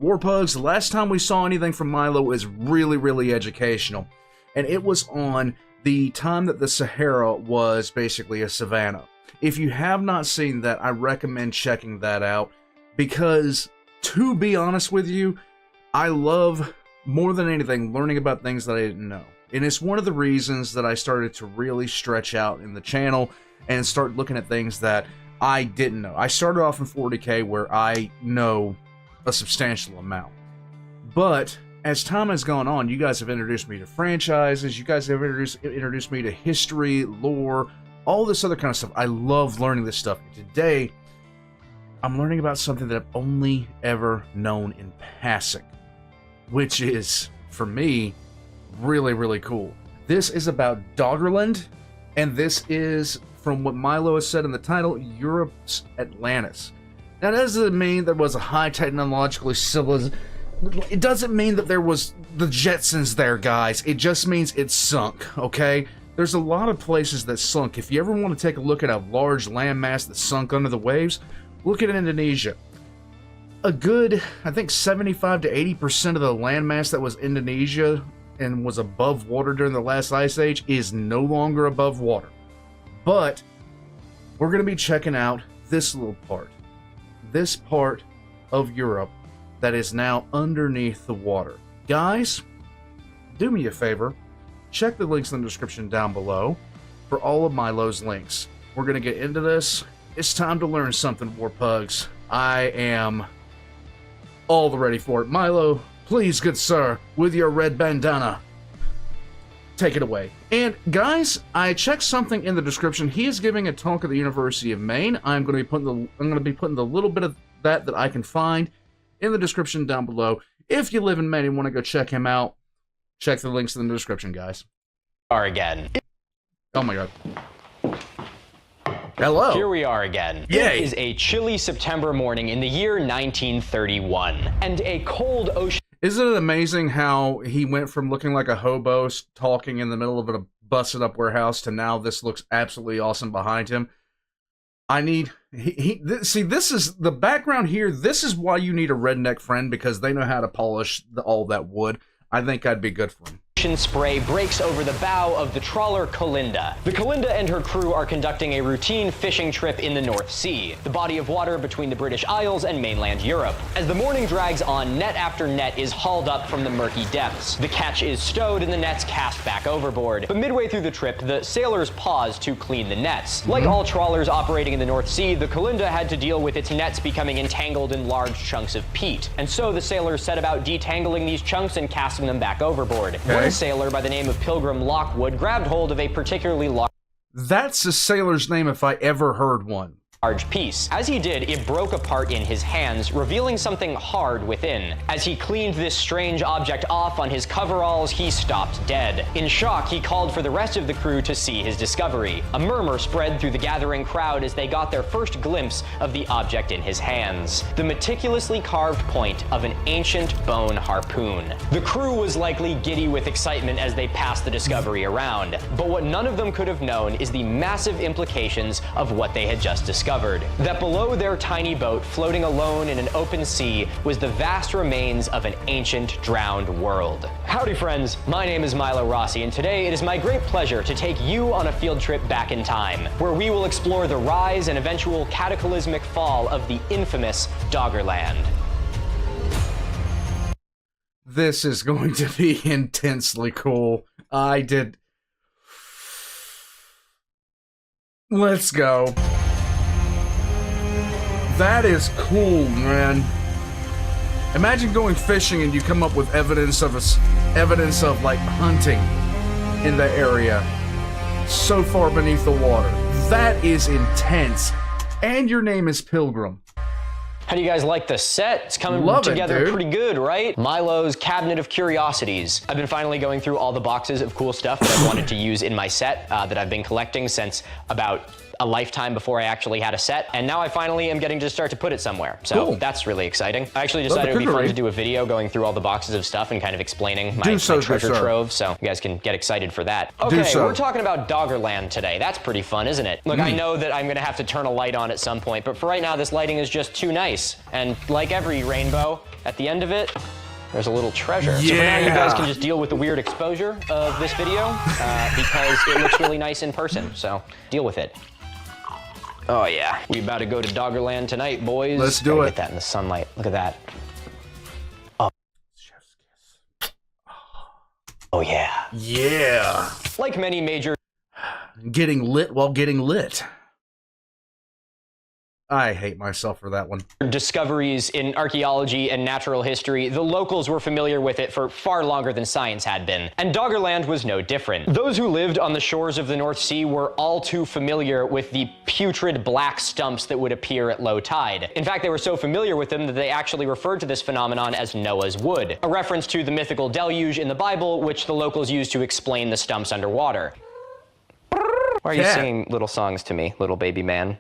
Warpugs, the last time we saw anything from Milo was really, really educational. And it was on the time that the Sahara was basically a savanna. If you have not seen that, I recommend checking that out. Because, to be honest with you, I love, more than anything, learning about things that I didn't know. And it's one of the reasons that I started to really stretch out in the channel and start looking at things that I didn't know. I started off in 40K where I know a substantial amount. But as time has gone on, you guys have introduced me to franchises, you guys have introduced me to history, lore, all this other kind of stuff. I love learning this stuff. Today, I'm learning about something that I've only ever known in passing, which is, for me, really, really cool. This is about Doggerland, and this is, from what Milo has said in the title, Europe's Atlantis. Now, that doesn't mean there was a high technologically civilized. It doesn't mean that there was the Jetsons there, guys. It just means it sunk, okay? There's a lot of places that sunk. If you ever want to take a look at a large landmass that sunk under the waves, look at Indonesia. A good, I think 75 to 80% of the landmass that was Indonesia and was above water during the last ice age is no longer above water. But we're going to be checking out this little part. This part of Europe that is now underneath the water. Guys, do me a favor. Check the links in the description down below for all of Milo's links. We're going to get into this. It's time to learn something, Warpugs. I am all the ready for it. Milo, please, good sir, with your red bandana, take it away. And guys, I checked something in the description. He is giving a talk at the University of Maine. I'm going to be putting the little bit of that I can find in the description down below. If you live in Maine and want to go check him out, check the links in the description, guys. Again. Oh my god. Hello. Here we are again. Yay. It is a chilly September morning in the year 1931, and a cold ocean. Isn't it amazing how he went from looking like a hobo talking in the middle of a busted up warehouse to now this looks absolutely awesome behind him? See, this is the background here. This is why you need a redneck friend, because they know how to polish all that wood. I think I'd be good for him. Spray breaks over the bow of the trawler Kalinda. The Kalinda and her crew are conducting a routine fishing trip in the North Sea, the body of water between the British Isles and mainland Europe. As the morning drags on, net after net is hauled up from the murky depths. The catch is stowed and the nets cast back overboard. But midway through the trip, the sailors pause to clean the nets. Like all trawlers operating in the North Sea, the Kalinda had to deal with its nets becoming entangled in large chunks of peat. And so the sailors set about detangling these chunks and casting them back overboard. Okay. One sailor by the name of Pilgrim Lockwood grabbed hold of a particularly large That's a sailor's name if I ever heard one. piece. As he did, it broke apart in his hands, revealing something hard within. As he cleaned this strange object off on his coveralls, he stopped dead. In shock, he called for the rest of the crew to see his discovery. A murmur spread through the gathering crowd as they got their first glimpse of the object in his hands. The meticulously carved point of an ancient bone harpoon. The crew was likely giddy with excitement as they passed the discovery around, but what none of them could have known is the massive implications of what they had just discovered. That below their tiny boat, floating alone in an open sea, was the vast remains of an ancient, drowned world. Howdy friends, my name is Milo Rossi, and today it is my great pleasure to take you on a field trip back in time, where we will explore the rise and eventual cataclysmic fall of the infamous Doggerland. This is going to be intensely cool. Let's go. That is cool, man. Imagine going fishing and you come up with evidence of like hunting in the area so far beneath the water. That is intense. And your name is Pilgrim. How do you guys like the set? It's coming together pretty good, right? Milo's Cabinet of Curiosities. I've been finally going through all the boxes of cool stuff that I've wanted to use in my set that I've been collecting since about a lifetime before I actually had a set, and now I finally am getting to start to put it somewhere. So that's really exciting. I actually decided it would be fun to do a video going through all the boxes of stuff and kind of explaining my treasure trove, so you guys can get excited for that. Okay, we're talking about Doggerland today. That's pretty fun, isn't it? Look, I know that I'm gonna have to turn a light on at some point, but for right now, this lighting is just too nice. And like every rainbow, at the end of it, there's a little treasure. So for now, you guys can just deal with the weird exposure of this video because it looks really nice in person, so deal with it. Oh yeah, we about to go to Doggerland tonight, boys. Let's do it. Get that in the sunlight. Look at that. Oh. Chef's kiss. Oh yeah. Yeah. Like many major getting lit while getting lit. I hate myself for that one. Discoveries in archaeology and natural history, the locals were familiar with it for far longer than science had been, and Doggerland was no different. Those who lived on the shores of the North Sea were all too familiar with the putrid black stumps that would appear at low tide. In fact, they were so familiar with them that they actually referred to this phenomenon as Noah's Wood, a reference to the mythical deluge in the Bible, which the locals used to explain the stumps underwater. Why are you singing little songs to me, little baby man?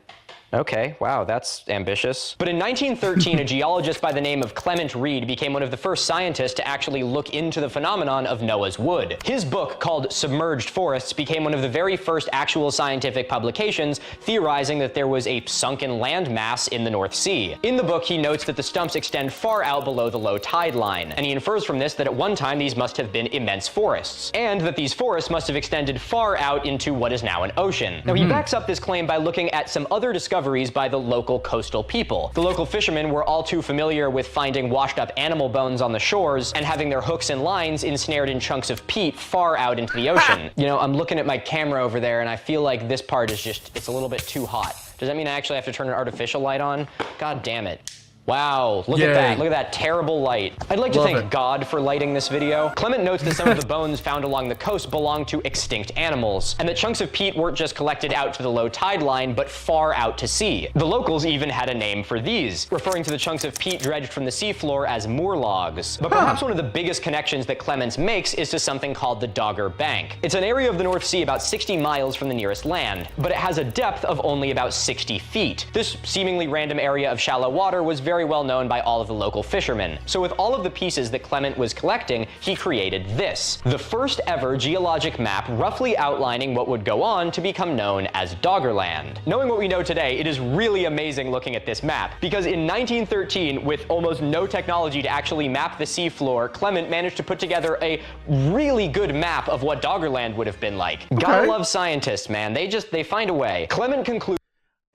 Okay, wow, that's ambitious. But in 1913, a geologist by the name of Clement Reed became one of the first scientists to actually look into the phenomenon of Noah's Wood. His book, called Submerged Forests, became one of the very first actual scientific publications theorizing that there was a sunken land mass in the North Sea. In the book, he notes that the stumps extend far out below the low tide line, and he infers from this that at one time these must have been immense forests, and that these forests must have extended far out into what is now an ocean. Now, he backs up this claim by looking at some other discoveries by the local coastal people. The local fishermen were all too familiar with finding washed up animal bones on the shores and having their hooks and lines ensnared in chunks of peat far out into the ocean. You know, I'm looking at my camera over there and I feel like this part is just, it's a little bit too hot. Does that mean I actually have to turn an artificial light on? God damn it. Wow, look at that. Look at that terrible light. I'd like to thank God for lighting this video. Clement notes that some of the bones found along the coast belong to extinct animals, and that chunks of peat weren't just collected out to the low tide line, but far out to sea. The locals even had a name for these, referring to the chunks of peat dredged from the seafloor as moor logs. But perhaps one of the biggest connections that Clements makes is to something called the Dogger Bank. It's an area of the North Sea about 60 miles from the nearest land, but it has a depth of only about 60 feet. This seemingly random area of shallow water was very well known by all of the local fishermen. So with all of the pieces that Clement was collecting, he created this, the first ever geologic map roughly outlining what would go on to become known as Doggerland. Knowing what we know today, it is really amazing looking at this map, because in 1913, with almost no technology to actually map the seafloor, Clement managed to put together a really good map of what Doggerland would have been like. Gotta love scientists, man. They find a way. Clement concludes.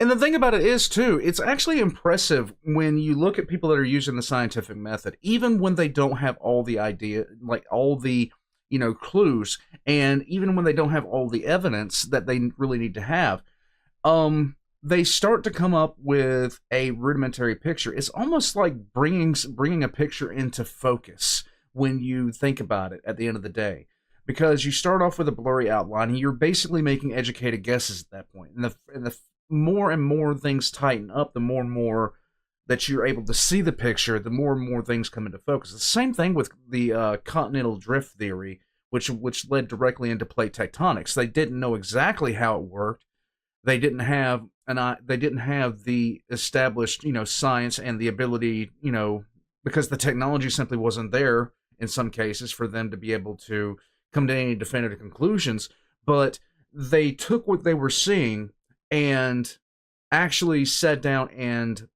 And the thing about it is, too, it's actually impressive when you look at people that are using the scientific method, even when they don't have all the idea, like all the, clues, and even when they don't have all the evidence that they really need to have, they start to come up with a rudimentary picture. It's almost like bringing a picture into focus when you think about it at the end of the day. Because you start off with a blurry outline, and you're basically making educated guesses at that point. And the more and more things tighten up, the more and more that you're able to see the picture, the more and more things come into focus. The same thing with the continental drift theory, which led directly into plate tectonics. They didn't know exactly how it worked. They didn't have the established, science and the ability, because the technology simply wasn't there in some cases for them to be able to come to any definitive conclusions. But they took what they were seeing and actually sat down and,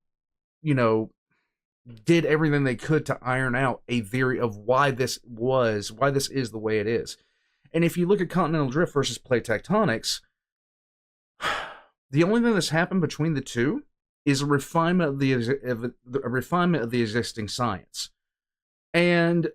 did everything they could to iron out a theory of why this is the way it is. And if you look at continental drift versus plate tectonics, the only thing that's happened between the two is a refinement of the existing science. And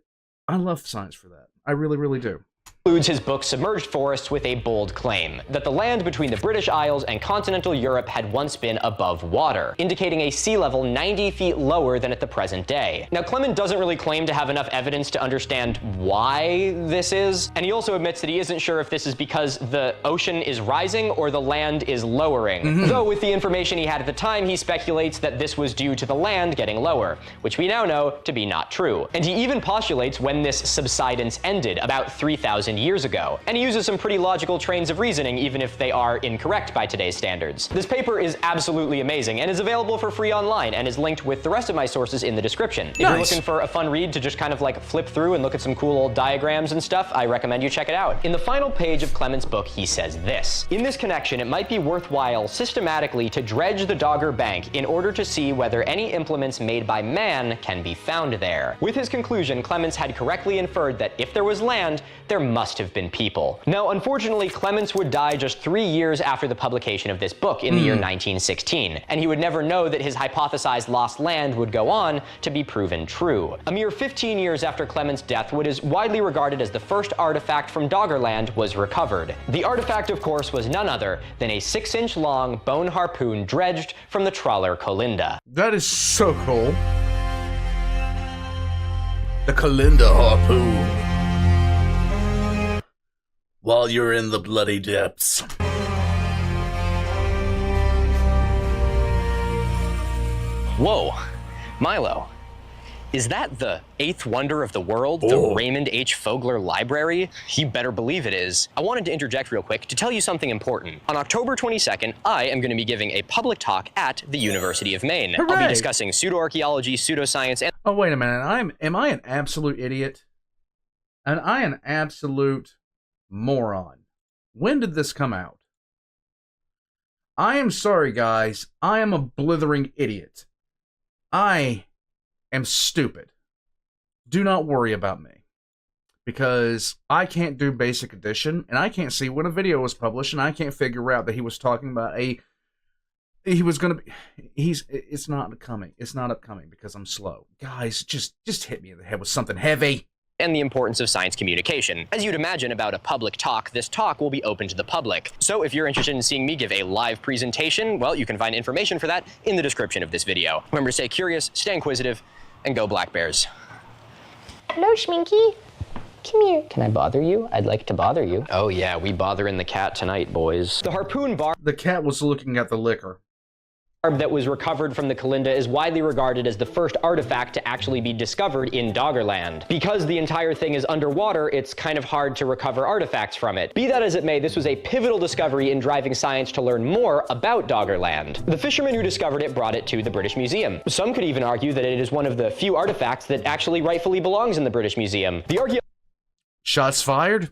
I love science for that. I really, really do. Concludes his book Submerged Forests with a bold claim that the land between the British Isles and continental Europe had once been above water, indicating a sea level 90 feet lower than at the present day. Now, Clement doesn't really claim to have enough evidence to understand why this is, and he also admits that he isn't sure if this is because the ocean is rising or the land is lowering. Though with the information he had at the time, he speculates that this was due to the land getting lower, which we now know to be not true. And he even postulates when this subsidence ended, about 3,000 years ago, and he uses some pretty logical trains of reasoning even if they are incorrect by today's standards. This paper is absolutely amazing and is available for free online and is linked with the rest of my sources in the description. If you're looking for a fun read to just kind of like flip through and look at some cool old diagrams and stuff, I recommend you check it out. In the final page of Clement's book, he says this: "In this connection, it might be worthwhile systematically to dredge the Dogger Bank in order to see whether any implements made by man can be found there." With his conclusion, Clements had correctly inferred that if there was land, there must have been people. Now, unfortunately, Clements would die just 3 years after the publication of this book in the year 1916, and he would never know that his hypothesized lost land would go on to be proven true. A mere 15 years after Clements' death, what is widely regarded as the first artifact from Doggerland was recovered. The artifact, of course, was none other than a 6-inch long bone harpoon dredged from the trawler Colinda. That is so cool. The Colinda harpoon. While you're in the bloody depths. Whoa, Milo, is that the 8th wonder of the world, the Raymond H. Fogler Library? You better believe it is. I wanted to interject real quick to tell you something important. On October 22nd, I am going to be giving a public talk at the University of Maine. Hooray! I'll be discussing pseudoarchaeology, pseudoscience, and— Oh, wait a minute. Am I an absolute idiot? Am I an absolute moron? When did this come out? I am sorry, guys. I am a blithering idiot. I am stupid. Do not worry about me. Because I can't do basic addition, and I can't see when a video was published, and I can't figure out that he was talking about it's not upcoming. It's not upcoming because I'm slow. Guys, just hit me in the head with something heavy. And the importance of science communication. As you'd imagine about a public talk, this talk will be open to the public. So if you're interested in seeing me give a live presentation, well, you can find information for that in the description of this video. Remember to stay curious, stay inquisitive, and go Black Bears. Hello, Schminky. Come here. Can I bother you? I'd like to bother you. Oh yeah, we bothering the cat tonight, boys. The harpoon barb The cat was looking at the liquor. that was recovered from the Colinda is widely regarded as the first artifact to actually be discovered in Doggerland. Because the entire thing is underwater, it's kind of hard to recover artifacts from it. Be that as it may, this was a pivotal discovery in driving science to learn more about Doggerland. The fisherman who discovered it brought it to the British Museum. Some could even argue that it is one of the few artifacts that actually rightfully belongs in the British Museum. The Shots fired?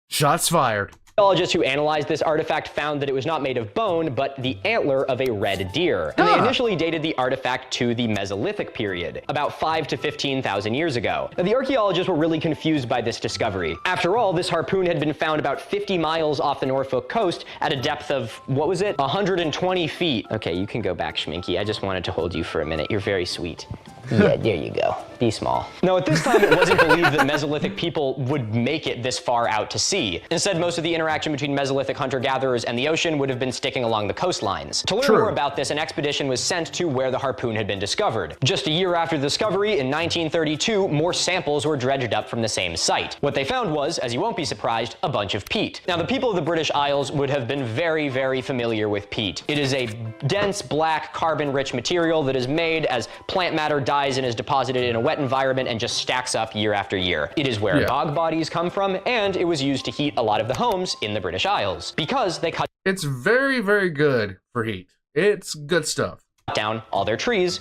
Shots fired. archaeologists who analyzed this artifact found that it was not made of bone, but the antler of a red deer. And they initially dated the artifact to the Mesolithic period, about 5 to 15,000 years ago. Now, the archaeologists were really confused by this discovery. After all, this harpoon had been found about 50 miles off the Norfolk coast at a depth of, what was it? 120 feet. Okay, you can go back, Schminky. I just wanted to hold you for a minute. You're very sweet. Yeah, there you go. Be small. Now, at this time, it wasn't believed that Mesolithic people would make it this far out to sea. Instead, most of the interaction between Mesolithic hunter-gatherers and the ocean would have been sticking along the coastlines. To learn more about this, an expedition was sent to where the harpoon had been discovered. Just a year after the discovery, in 1932, more samples were dredged up from the same site. What they found was, as you won't be surprised, a bunch of peat. Now, the people of the British Isles would have been very, very familiar with peat. It is a dense, black, carbon-rich material that is made as plant matter dies and is deposited in a wet environment and just stacks up year after year. It is where dog bodies come from, and it was used to heat a lot of the homes in the British Isles because they cut It's very, very good for heat. It's good stuff. down all their trees.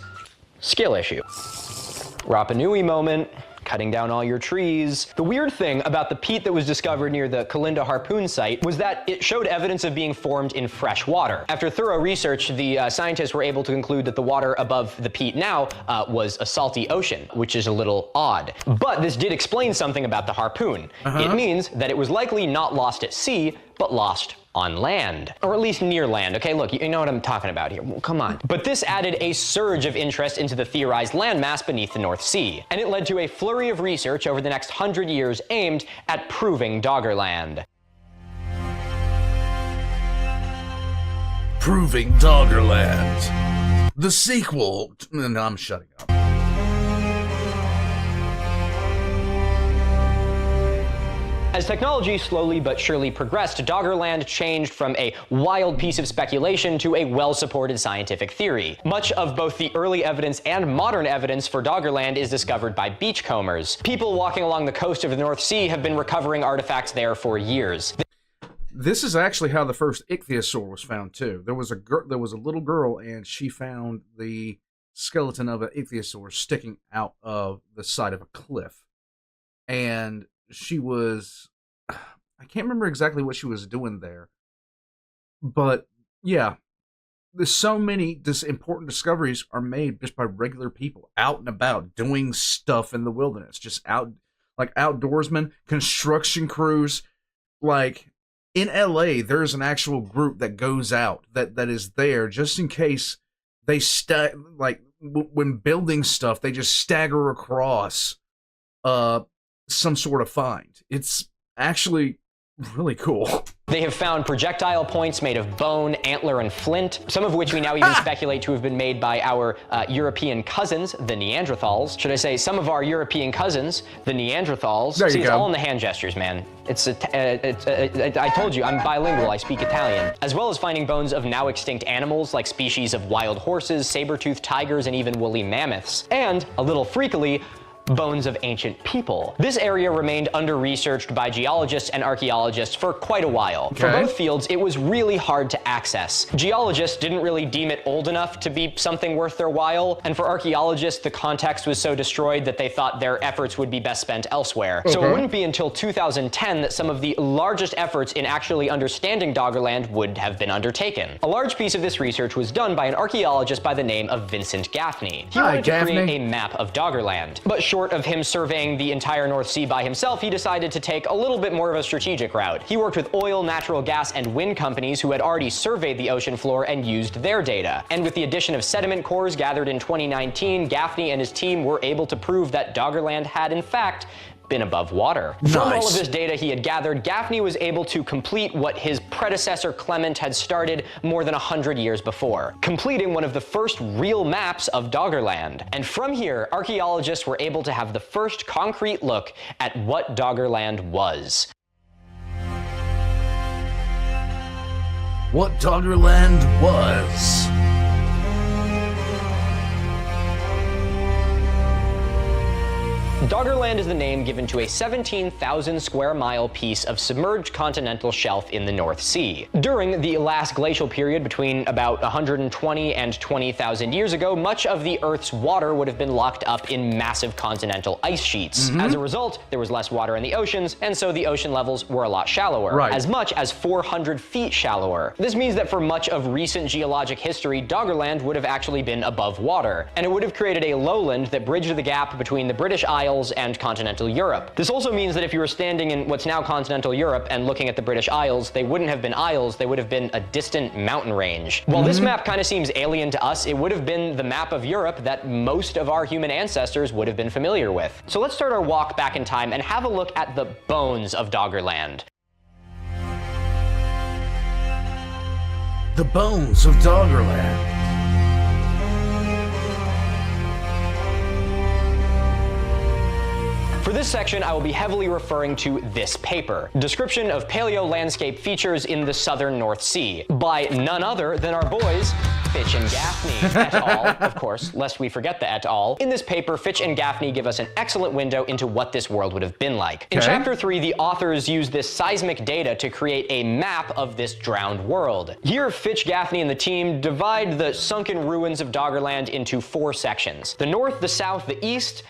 Skill issue. Rapa Nui moment. Cutting down all your trees. The weird thing about the peat that was discovered near the Colinda harpoon site was that it showed evidence of being formed in fresh water. After thorough research, the scientists were able to conclude that the water above the peat now was a salty ocean, which is a little odd. But this did explain something about the harpoon. It means that it was likely not lost at sea, but lost on land, or at least near land. Okay, look, you know what I'm talking about here. Well, come on. But this added a surge of interest into the theorized landmass beneath the North Sea, and it led to a flurry of research over the next 100 years aimed at proving Doggerland. Proving Doggerland. The sequel. No, I'm shutting up. As technology slowly but surely progressed, Doggerland changed from a wild piece of speculation to a well-supported scientific theory. Much of both the early evidence and modern evidence for Doggerland is discovered by beachcombers. People walking along the coast of the North Sea have been recovering artifacts there for years. This is actually how the first ichthyosaur was found too. There was a little girl, and she found the skeleton of an ichthyosaur sticking out of the side of a cliff, and she was, I can't remember exactly what she was doing there, but yeah, there's so many important discoveries are made just by regular people out and about doing stuff in the wilderness, just out, like outdoorsmen, construction crews, like. In LA, there's an actual group that goes out that is there just in case they when building stuff, they just stagger across some sort of find. It's actually really cool. They have found projectile points made of bone, antler, and flint, some of which we now even speculate to have been made by our European cousins, the Neanderthals. Should I say some of our European cousins, the Neanderthals? There you See, go. It's all in the hand gestures, man. I told you, I'm bilingual, I speak Italian. As well as finding bones of now extinct animals like species of wild horses, saber-toothed tigers, and even woolly mammoths. And, a little freakily, bones of ancient people. This area remained under-researched by geologists and archaeologists for quite a while. Okay. For both fields, it was really hard to access. Geologists didn't really deem it old enough to be something worth their while, and for archaeologists, the context was so destroyed that they thought their efforts would be best spent elsewhere. So it wouldn't be until 2010 that some of the largest efforts in actually understanding Doggerland would have been undertaken. A large piece of this research was done by an archaeologist by the name of Vincent Gaffney. He wanted to create a map of Doggerland, but short of him surveying the entire North Sea by himself, he decided to take a little bit more of a strategic route. He worked with oil, natural gas, and wind companies who had already surveyed the ocean floor and used their data. And with the addition of sediment cores gathered in 2019, Gaffney and his team were able to prove that Doggerland had, in fact, been above water. Nice. From all of this data he had gathered, Gaffney was able to complete what his predecessor Clement had started more than 100 years before, completing one of the first real maps of Doggerland. And from here, archaeologists were able to have the first concrete look at what Doggerland was. What Doggerland was. Doggerland is the name given to a 17,000 square mile piece of submerged continental shelf in the North Sea. During the last glacial period between about 120 and 20,000 years ago, much of the Earth's water would have been locked up in massive continental ice sheets. As a result, there was less water in the oceans, and so the ocean levels were a lot shallower, as much as 400 feet shallower. This means that for much of recent geologic history, Doggerland would have actually been above water, and it would have created a lowland that bridged the gap between the British Isles and continental Europe. This also means that if you were standing in what's now continental Europe and looking at the British Isles, they wouldn't have been isles, they would have been a distant mountain range. While this map kind of seems alien to us, it would have been the map of Europe that most of our human ancestors would have been familiar with. So let's start our walk back in time and have a look at the bones of Doggerland. The bones of Doggerland. For this section, I will be heavily referring to this paper, Description of Paleo Landscape Features in the Southern North Sea, by none other than our boys, Fitch and Gaffney, et al., of course, lest we forget the et al. In this paper, Fitch and Gaffney give us an excellent window into what this world would have been like. In Chapter 3, the authors use this seismic data to create a map of this drowned world. Here, Fitch, Gaffney, and the team divide the sunken ruins of Doggerland into 4 sections: the north, the south, the east,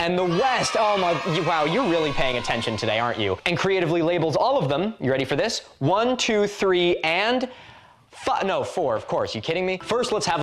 and the west. Oh my, wow, you're really paying attention today, aren't you? And creatively labels all of them. You ready for this? 1, 2, 3, and 5, no, 4, of course. You kidding me? First, let's have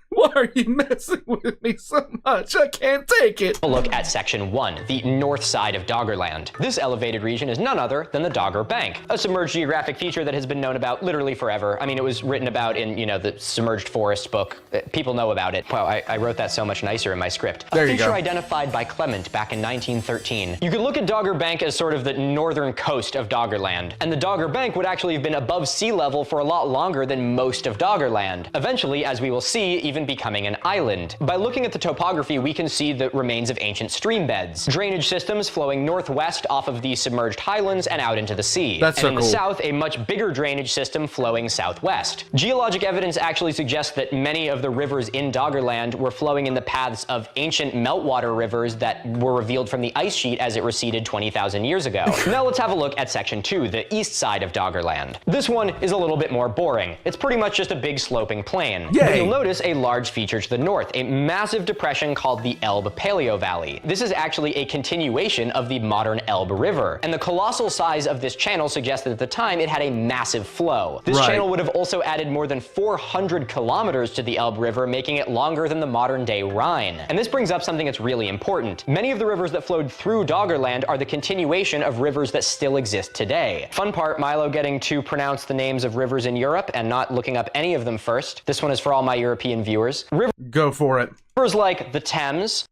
Why are you messing with me so much? I can't take it. a look at Section 1, the north side of Doggerland. This elevated region is none other than the Dogger Bank, a submerged geographic feature that has been known about literally forever. I mean, it was written about in, the Submerged Forest book. People know about it. Wow, I wrote that so much nicer in my script. There A you feature go. identified by Clement back in 1913. You could look at Dogger Bank as sort of the northern coast of Doggerland, and the Dogger Bank would actually have been above sea level for a lot longer than most of Doggerland. Eventually, as we will see, even becoming an island. By looking at the topography, we can see the remains of ancient stream beds, drainage systems flowing northwest off of the submerged highlands and out into the sea. That's so and in cool. the south, a much bigger drainage system flowing southwest. Geologic evidence actually suggests that many of the rivers in Doggerland were flowing in the paths of ancient meltwater rivers that were revealed from the ice sheet as it receded 20,000 years ago. Now let's have a look at section 2, the east side of Doggerland. This one is a little bit more boring. It's pretty much just a big sloping plain. Yay. But you'll notice a large feature to the north, a massive depression called the Elbe Paleo Valley. This is actually a continuation of the modern Elbe River, and the colossal size of this channel suggests that at the time it had a massive flow. This channel would have also added more than 400 kilometers to the Elbe River, making it longer than the modern day Rhine. And this brings up something that's really important. Many of the rivers that flowed through Doggerland are the continuation of rivers that still exist today. Fun part, Milo getting to pronounce the names of rivers in Europe and not looking up any of them first. This one is for all my European viewers. Go for it. Rivers like the Thames,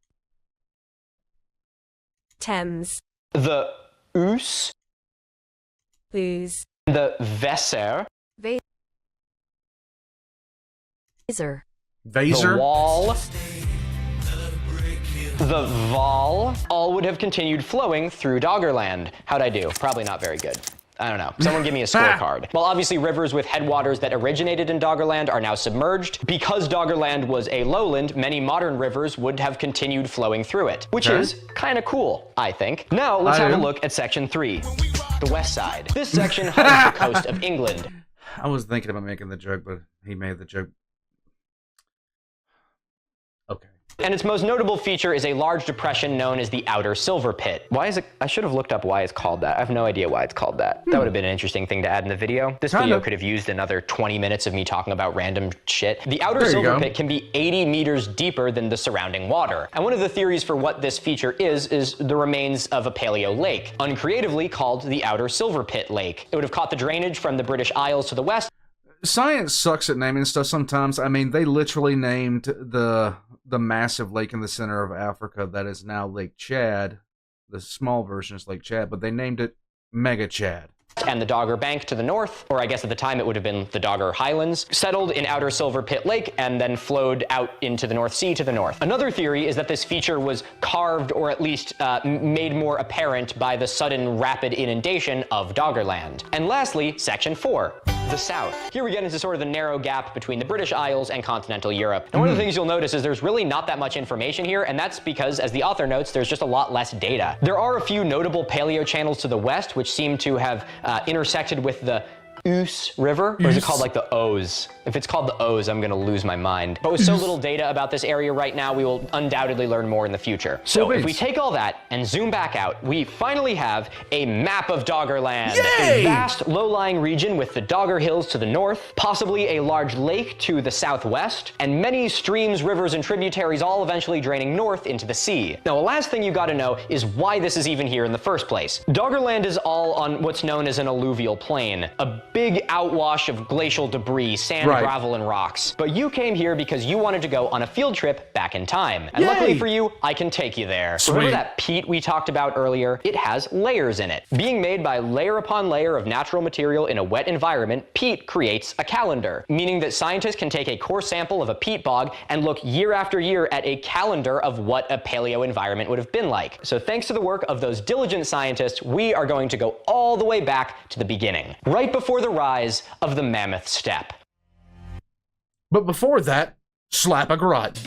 Thames, the Ouse, Booze, the Weser, Vaser, the Vaser. Wall, the Val, all would have continued flowing through Doggerland. How'd I do? Probably not very good. I don't know. Someone give me a scorecard. Well, obviously rivers with headwaters that originated in Doggerland are now submerged. Because Doggerland was a lowland, many modern rivers would have continued flowing through it, which is kind of cool, I think. Now let's have a look at section 3, the west side. This section hugs the coast of England. I was thinking about making the joke, but he made the joke. Okay. And its most notable feature is a large depression known as the Outer Silver Pit. Why is it? I should have looked up why it's called that. I have no idea why it's called that. That would have been an interesting thing to add in the video. This video could have used another 20 minutes of me talking about random shit. The Outer Silver Pit can be 80 meters deeper than the surrounding water. And one of the theories for what this feature is the remains of a paleo lake, uncreatively called the Outer Silver Pit Lake. It would have caught the drainage from the British Isles to the west. Science sucks at naming stuff sometimes. I mean, they literally named the massive lake in the center of Africa that is now Lake Chad. The small version is Lake Chad, but they named it Mega Chad. And the Dogger Bank to the north, or I guess at the time it would have been the Dogger Highlands, settled in Outer Silver Pit Lake and then flowed out into the North Sea to the north. Another theory is that this feature was carved or at least made more apparent by the sudden rapid inundation of Doggerland. And lastly, section 4. The south. Here we get into sort of the narrow gap between the British Isles and continental Europe. And one of the things you'll notice is there's really not that much information here, and that's because, as the author notes, there's just a lot less data. There are a few notable paleo channels to the west, which seem to have intersected with the Ouse River, or is it called like the Ouse? If it's called the Ouse, I'm gonna lose my mind. But with so little data about this area right now, we will undoubtedly learn more in the future. So if we take all that and zoom back out, we finally have a map of Doggerland. Yay! A vast low-lying region with the Dogger Hills to the north, possibly a large lake to the southwest, and many streams, rivers, and tributaries all eventually draining north into the sea. Now, the last thing you gotta know is why this is even here in the first place. Doggerland is all on what's known as an alluvial plain, a big outwash of glacial debris, sand, gravel, and rocks. But you came here because you wanted to go on a field trip back in time. And luckily for you, I can take you there. Remember that peat we talked about earlier? It has layers in it. Being made by layer upon layer of natural material in a wet environment, peat creates a calendar, meaning that scientists can take a core sample of a peat bog and look year after year at a calendar of what a paleo environment would have been like. So thanks to the work of those diligent scientists, we are going to go all the way back to the beginning, right before the rise of the Mammoth Steppe. But before that, slap a garage.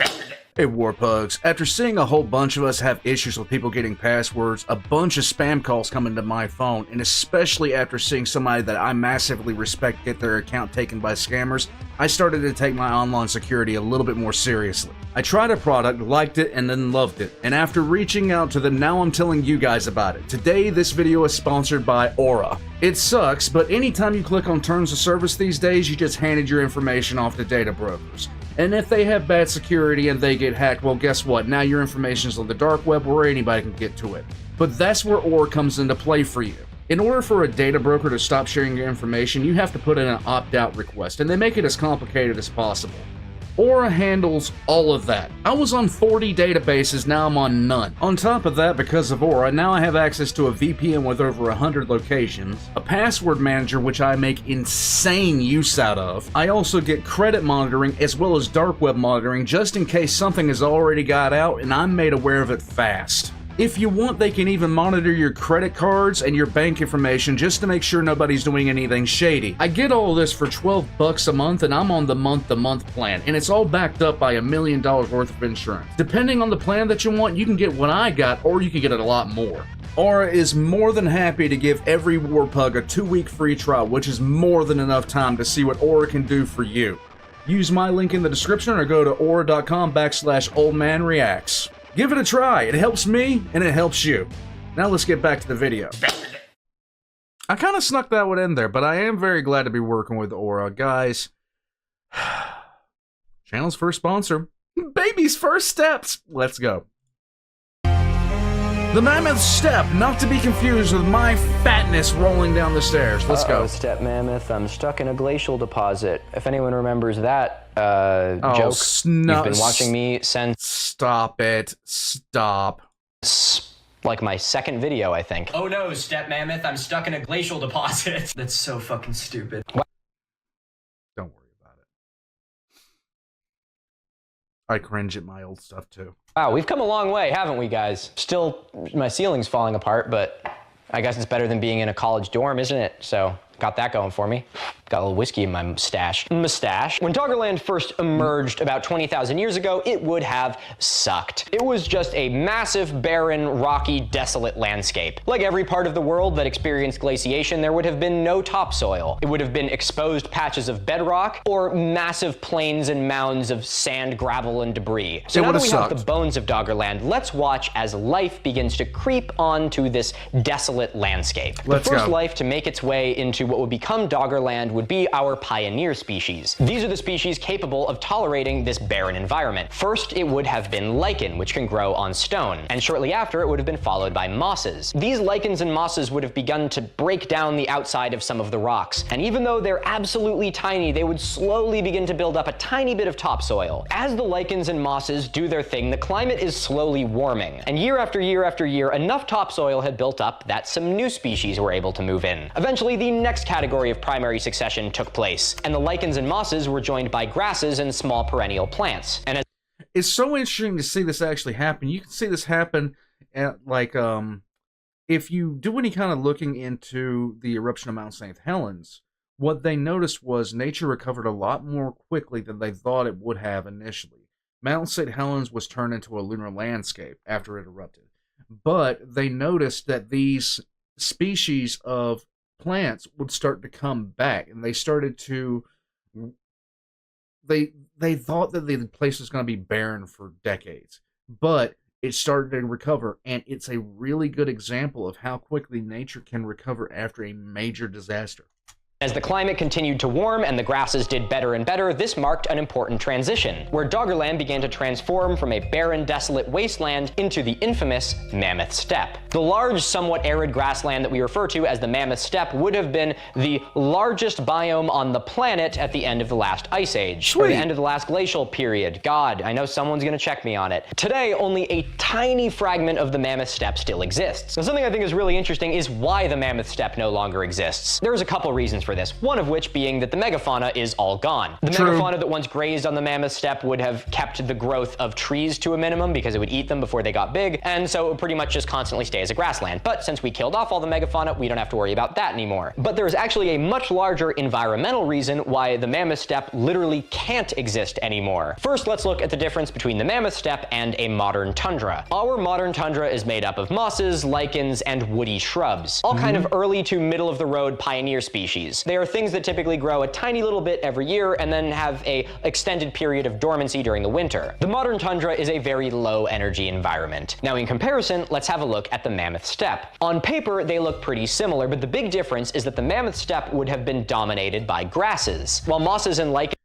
Hey Warpugs, after seeing a whole bunch of us have issues with people getting passwords, a bunch of spam calls coming to my phone, and especially after seeing somebody that I massively respect get their account taken by scammers, I started to take my online security a little bit more seriously. I tried a product, liked it, and then loved it, and after reaching out to them, now I'm telling you guys about it. Today, this video is sponsored by Aura. It sucks, but anytime you click on terms of service these days, you just handed your information off to data brokers. And if they have bad security and they get hacked, well, guess what? Now your information is on the dark web where anybody can get to it. But that's where Aura comes into play for you. In order for a data broker to stop sharing your information, you have to put in an opt-out request, and they make it as complicated as possible. Aura handles all of that. I was on 40 databases, now I'm on none. On top of that, because of Aura, now I have access to a VPN with over 100 locations, a password manager which I make insane use out of. I also get credit monitoring as well as dark web monitoring just in case something has already got out and I'm made aware of it fast. If you want, they can even monitor your credit cards and your bank information just to make sure nobody's doing anything shady. I get all this for $12 a month and I'm on the month-to-month plan, and it's all backed up by $1 million worth of insurance. Depending on the plan that you want, you can get what I got, or you can get it a lot more. Aura is more than happy to give every Warpug a 2-week free trial, which is more than enough time to see what Aura can do for you. Use my link in the description or go to aura.com/oldmanreacts. Give it a try. It helps me, and it helps you. Now let's get back to the video. I kind of snuck that one in there, but I am very glad to be working with Aura. Guys, channel's first sponsor, baby's first steps. Let's go. The Mammoth Step, not to be confused with my fatness rolling down the stairs. Let's go. Step Mammoth, I'm stuck in a glacial deposit. If anyone remembers that joke, you've been watching me since... Stop it. Stop. Like my second video, I think. Oh no, Step Mammoth, I'm stuck in a glacial deposit. That's so fucking stupid. Don't worry about it. I cringe at my old stuff too. Wow, we've come a long way, haven't we, guys? Still, my ceiling's falling apart, but I guess it's better than being in a college dorm, isn't it? So, got that going for me. Got a little whiskey in my mustache. When Doggerland first emerged about 20,000 years ago, it would have sucked. It was just a massive, barren, rocky, desolate landscape. Like every part of the world that experienced glaciation, there would have been no topsoil. It would have been exposed patches of bedrock or massive plains and mounds of sand, gravel, and debris. So now that we have the bones of Doggerland, let's watch as life begins to creep onto this desolate landscape. The first life to make its way into what would become Doggerland would be our pioneer species. These are the species capable of tolerating this barren environment. First, it would have been lichen, which can grow on stone, and shortly after, it would have been followed by mosses. These lichens and mosses would have begun to break down the outside of some of the rocks, and even though they're absolutely tiny, they would slowly begin to build up a tiny bit of topsoil. As the lichens and mosses do their thing, the climate is slowly warming, and year after year after year, enough topsoil had built up that some new species were able to move in. Eventually, the next category of primary succession took place, and the lichens and mosses were joined by grasses and small perennial plants. And it's so interesting to see this actually happen. You can see this happen at, like, if you do any kind of looking into the eruption of Mount St. Helens, what they noticed was nature recovered a lot more quickly than they thought it would have initially. Mount St. Helens was turned into a lunar landscape after it erupted, but they noticed that these species of plants would start to come back, and they started to they thought that the place was going to be barren for decades, but it started to recover, and it's a really good example of how quickly nature can recover after a major disaster. As the climate continued to warm and the grasses did better and better, this marked an important transition, where Doggerland began to transform from a barren, desolate wasteland into the infamous Mammoth Steppe. The large, somewhat arid grassland that we refer to as the Mammoth Steppe would have been the largest biome on the planet at the end of the last ice age, or the end of the last glacial period. God, I know someone's gonna check me on it. Today, only a tiny fragment of the Mammoth Steppe still exists. Now, something I think is really interesting is why the Mammoth Steppe no longer exists. There's a couple reasons for this, one of which being that the megafauna is all gone. The megafauna that once grazed on the Mammoth Steppe would have kept the growth of trees to a minimum because it would eat them before they got big, and so it would pretty much just constantly stay as a grassland. But since we killed off all the megafauna, we don't have to worry about that anymore. But there is actually a much larger environmental reason why the Mammoth Steppe literally can't exist anymore. First, let's look at the difference between the Mammoth Steppe and a modern tundra. Our modern tundra is made up of mosses, lichens, and woody shrubs, all kind of early to middle of the road pioneer species. They are things that typically grow a tiny little bit every year and then have a extended period of dormancy during the winter. The modern tundra is a very low energy environment. Now, in comparison, let's have a look at the Mammoth Steppe. On paper, they look pretty similar, but the big difference is that the Mammoth Steppe would have been dominated by grasses, while mosses and lichens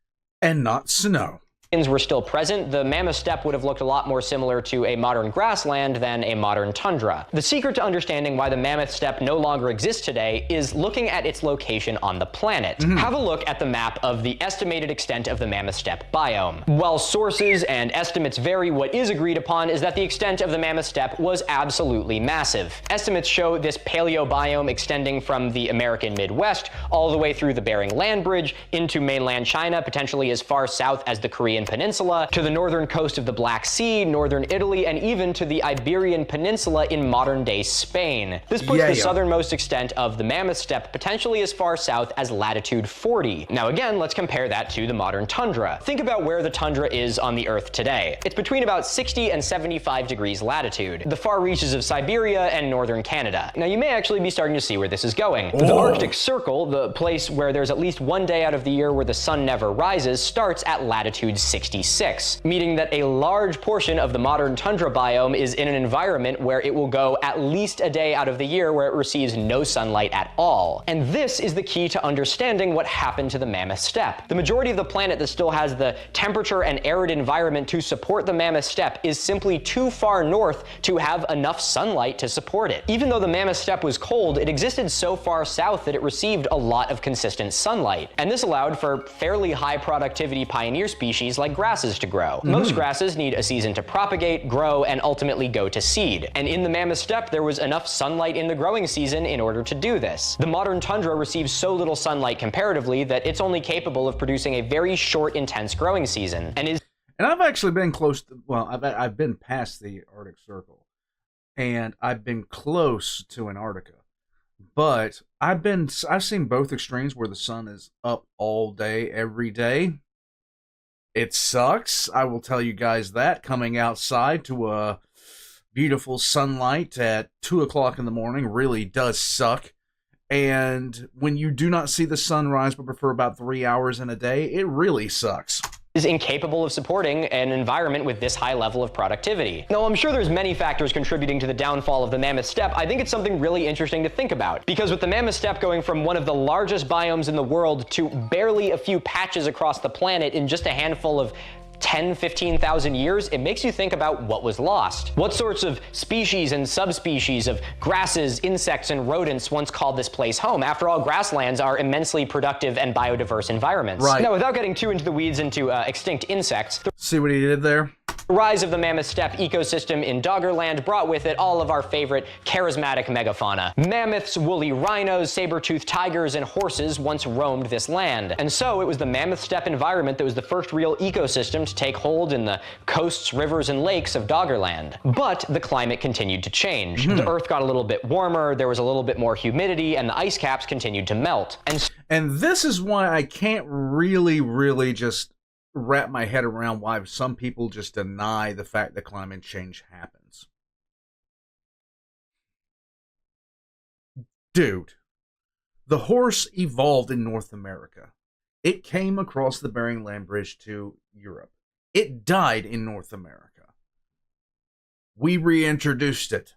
and not snow. were still present, the mammoth steppe would have looked a lot more similar to a modern grassland than a modern tundra. The secret to understanding why the mammoth steppe no longer exists today is looking at its location on the planet. Have a look at the map of the estimated extent of the mammoth steppe biome. While sources and estimates vary, what is agreed upon is that the extent of the mammoth steppe was absolutely massive. Estimates show this paleo biome extending from the American Midwest all the way through the Bering Land Bridge into mainland China, potentially as far south as the Korean Peninsula, to the northern coast of the Black Sea, northern Italy, and even to the Iberian Peninsula in modern-day Spain. This puts the southernmost extent of the mammoth steppe potentially as far south as latitude 40. Now again, let's compare that to the modern tundra. Think about where the tundra is on the Earth today. It's between about 60 and 75 degrees latitude, the far reaches of Siberia and northern Canada. Now you may actually be starting to see where this is going. The Arctic Circle, the place where there's at least one day out of the year where the sun never rises, starts at latitude 66, meaning that a large portion of the modern tundra biome is in an environment where it will go at least a day out of the year where it receives no sunlight at all. And this is the key to understanding what happened to the mammoth steppe. The majority of the planet that still has the temperature and arid environment to support the mammoth steppe is simply too far north to have enough sunlight to support it. Even though the mammoth steppe was cold, it existed so far south that it received a lot of consistent sunlight. And this allowed for fairly high productivity pioneer species like grasses to grow. Most grasses need a season to propagate, grow, and ultimately go to seed. And in the mammoth steppe, there was enough sunlight in the growing season in order to do this. The modern tundra receives so little sunlight comparatively that it's only capable of producing a very short, intense growing season. And I've actually been close to, well, I've been past the Arctic Circle, and I've been close to Antarctica. But I've seen both extremes where the sun is up all day, every day. It sucks. I will tell you guys that. Coming outside to a beautiful sunlight at 2 o'clock in the morning really does suck. And when you do not see the sunrise but for about 3 hours in a day, it really sucks. Is incapable of supporting an environment with this high level of productivity. Now, I'm sure there's many factors contributing to the downfall of the mammoth steppe. I think it's something really interesting to think about, because with the mammoth steppe going from one of the largest biomes in the world to barely a few patches across the planet in just a handful of 10, 15,000 years, it makes you think about what was lost. What sorts of species and subspecies of grasses, insects, and rodents once called this place home? After all, grasslands are immensely productive and biodiverse environments. Right. Now, without getting too into the weeds into extinct insects, See what he did there? the rise of the mammoth steppe ecosystem in Doggerland brought with it all of our favorite charismatic megafauna. Mammoths, woolly rhinos, saber-toothed tigers, and horses once roamed this land. And so it was the mammoth steppe environment that was the first real ecosystem to take hold in the coasts, rivers, and lakes of Doggerland. But the climate continued to change. The earth got a little bit warmer, there was a little bit more humidity, and the ice caps continued to melt. And this is why I can't really just wrap my head around why some people just deny the fact that climate change happens. Dude, the horse evolved in North America. It came across the Bering Land Bridge to Europe. It died in North America. We reintroduced it.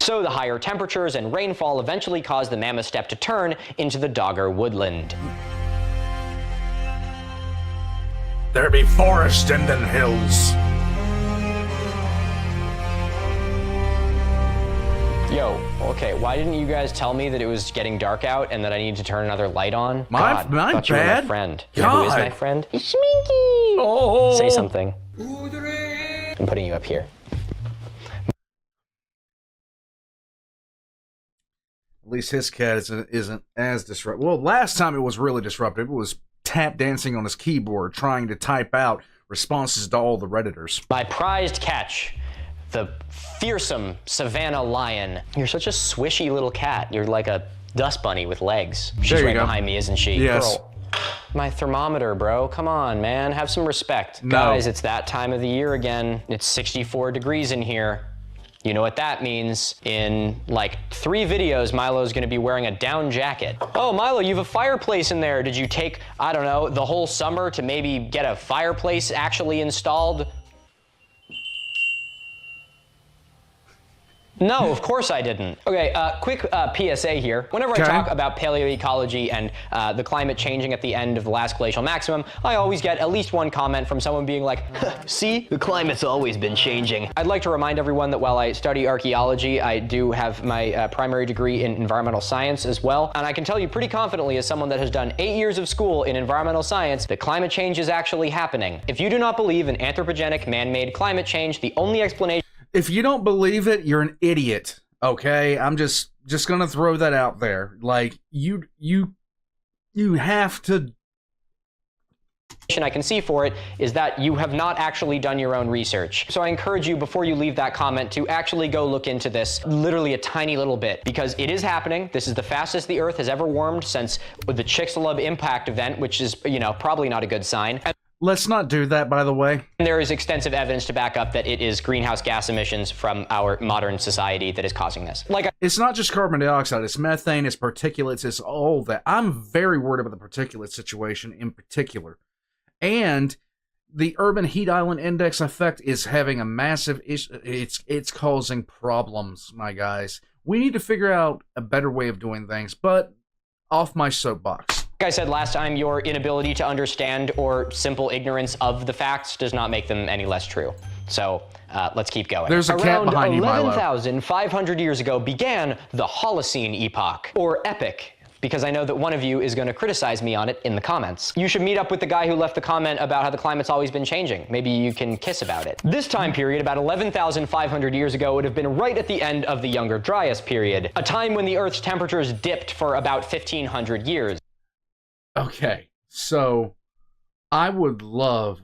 So the higher temperatures and rainfall eventually caused the mammoth steppe to turn into the Dogger woodland. There be forest in the hills. Yo, okay, why didn't you guys tell me that it was getting dark out and that I needed to turn another light on? My thought you were bad. my friend. You know who is my friend? Schminky! Oh. Say something. I'm putting you up here. At least his cat isn't as disruptive. Well, last time it was really disruptive. It was tap dancing on his keyboard, trying to type out responses to all the Redditors. My prized catch, the fearsome Savannah lion. You're such a swishy little cat. You're like a dust bunny with legs. She's right behind me, isn't she? Yes. Girl, my thermometer, bro. Come on, man. Have some respect. No. Guys, it's that time of the year again. It's 64 degrees in here. You know what that means. In like 3 videos, Milo's gonna be wearing a down jacket. Oh, Milo, you have a fireplace in there. Did you take, I don't know, the whole summer to maybe get a fireplace actually installed? No, of course I didn't. Okay, quick PSA here. Whenever I talk about paleoecology and the climate changing at the end of the last glacial maximum, I always get at least one comment from someone being like, see, the climate's always been changing. I'd like to remind everyone that while I study archaeology, I do have my primary degree in environmental science as well. And I can tell you pretty confidently as someone that has done 8 years of school in environmental science that climate change is actually happening. If you do not believe in anthropogenic man-made climate change, the only explanation— If you don't believe it, you're an idiot. Okay, I'm just gonna throw that out there. Like you have to. I can see for it is that you have not actually done your own research. So I encourage you, before you leave that comment, to actually go look into this literally a tiny little bit, because it is happening. This is the fastest the Earth has ever warmed since the Chicxulub impact event, which is, you know, probably not a good sign. Let's not do that, by the way. There is extensive evidence to back up that it is greenhouse gas emissions from our modern society that is causing this. It's not just carbon dioxide, it's methane, it's particulates, it's all that. I'm very worried about the particulate situation in particular. And the urban heat island index effect is having a massive issue. It's causing problems, my guys. We need to figure out a better way of doing things, but off my soapbox. Like I said last time, your inability to understand or simple ignorance of the facts does not make them any less true. So let's keep going. There's a cat behind you, Milo. Around 11,500 years ago began the Holocene epoch, or epic, because I know that one of you is going to criticize me on it in the comments. You should meet up with the guy who left the comment about how the climate's always been changing. Maybe you can kiss about it. This time period, about 11,500 years ago, would have been right at the end of the Younger Dryas period, a time when the Earth's temperatures dipped for about 1,500 years. Okay, so I would love,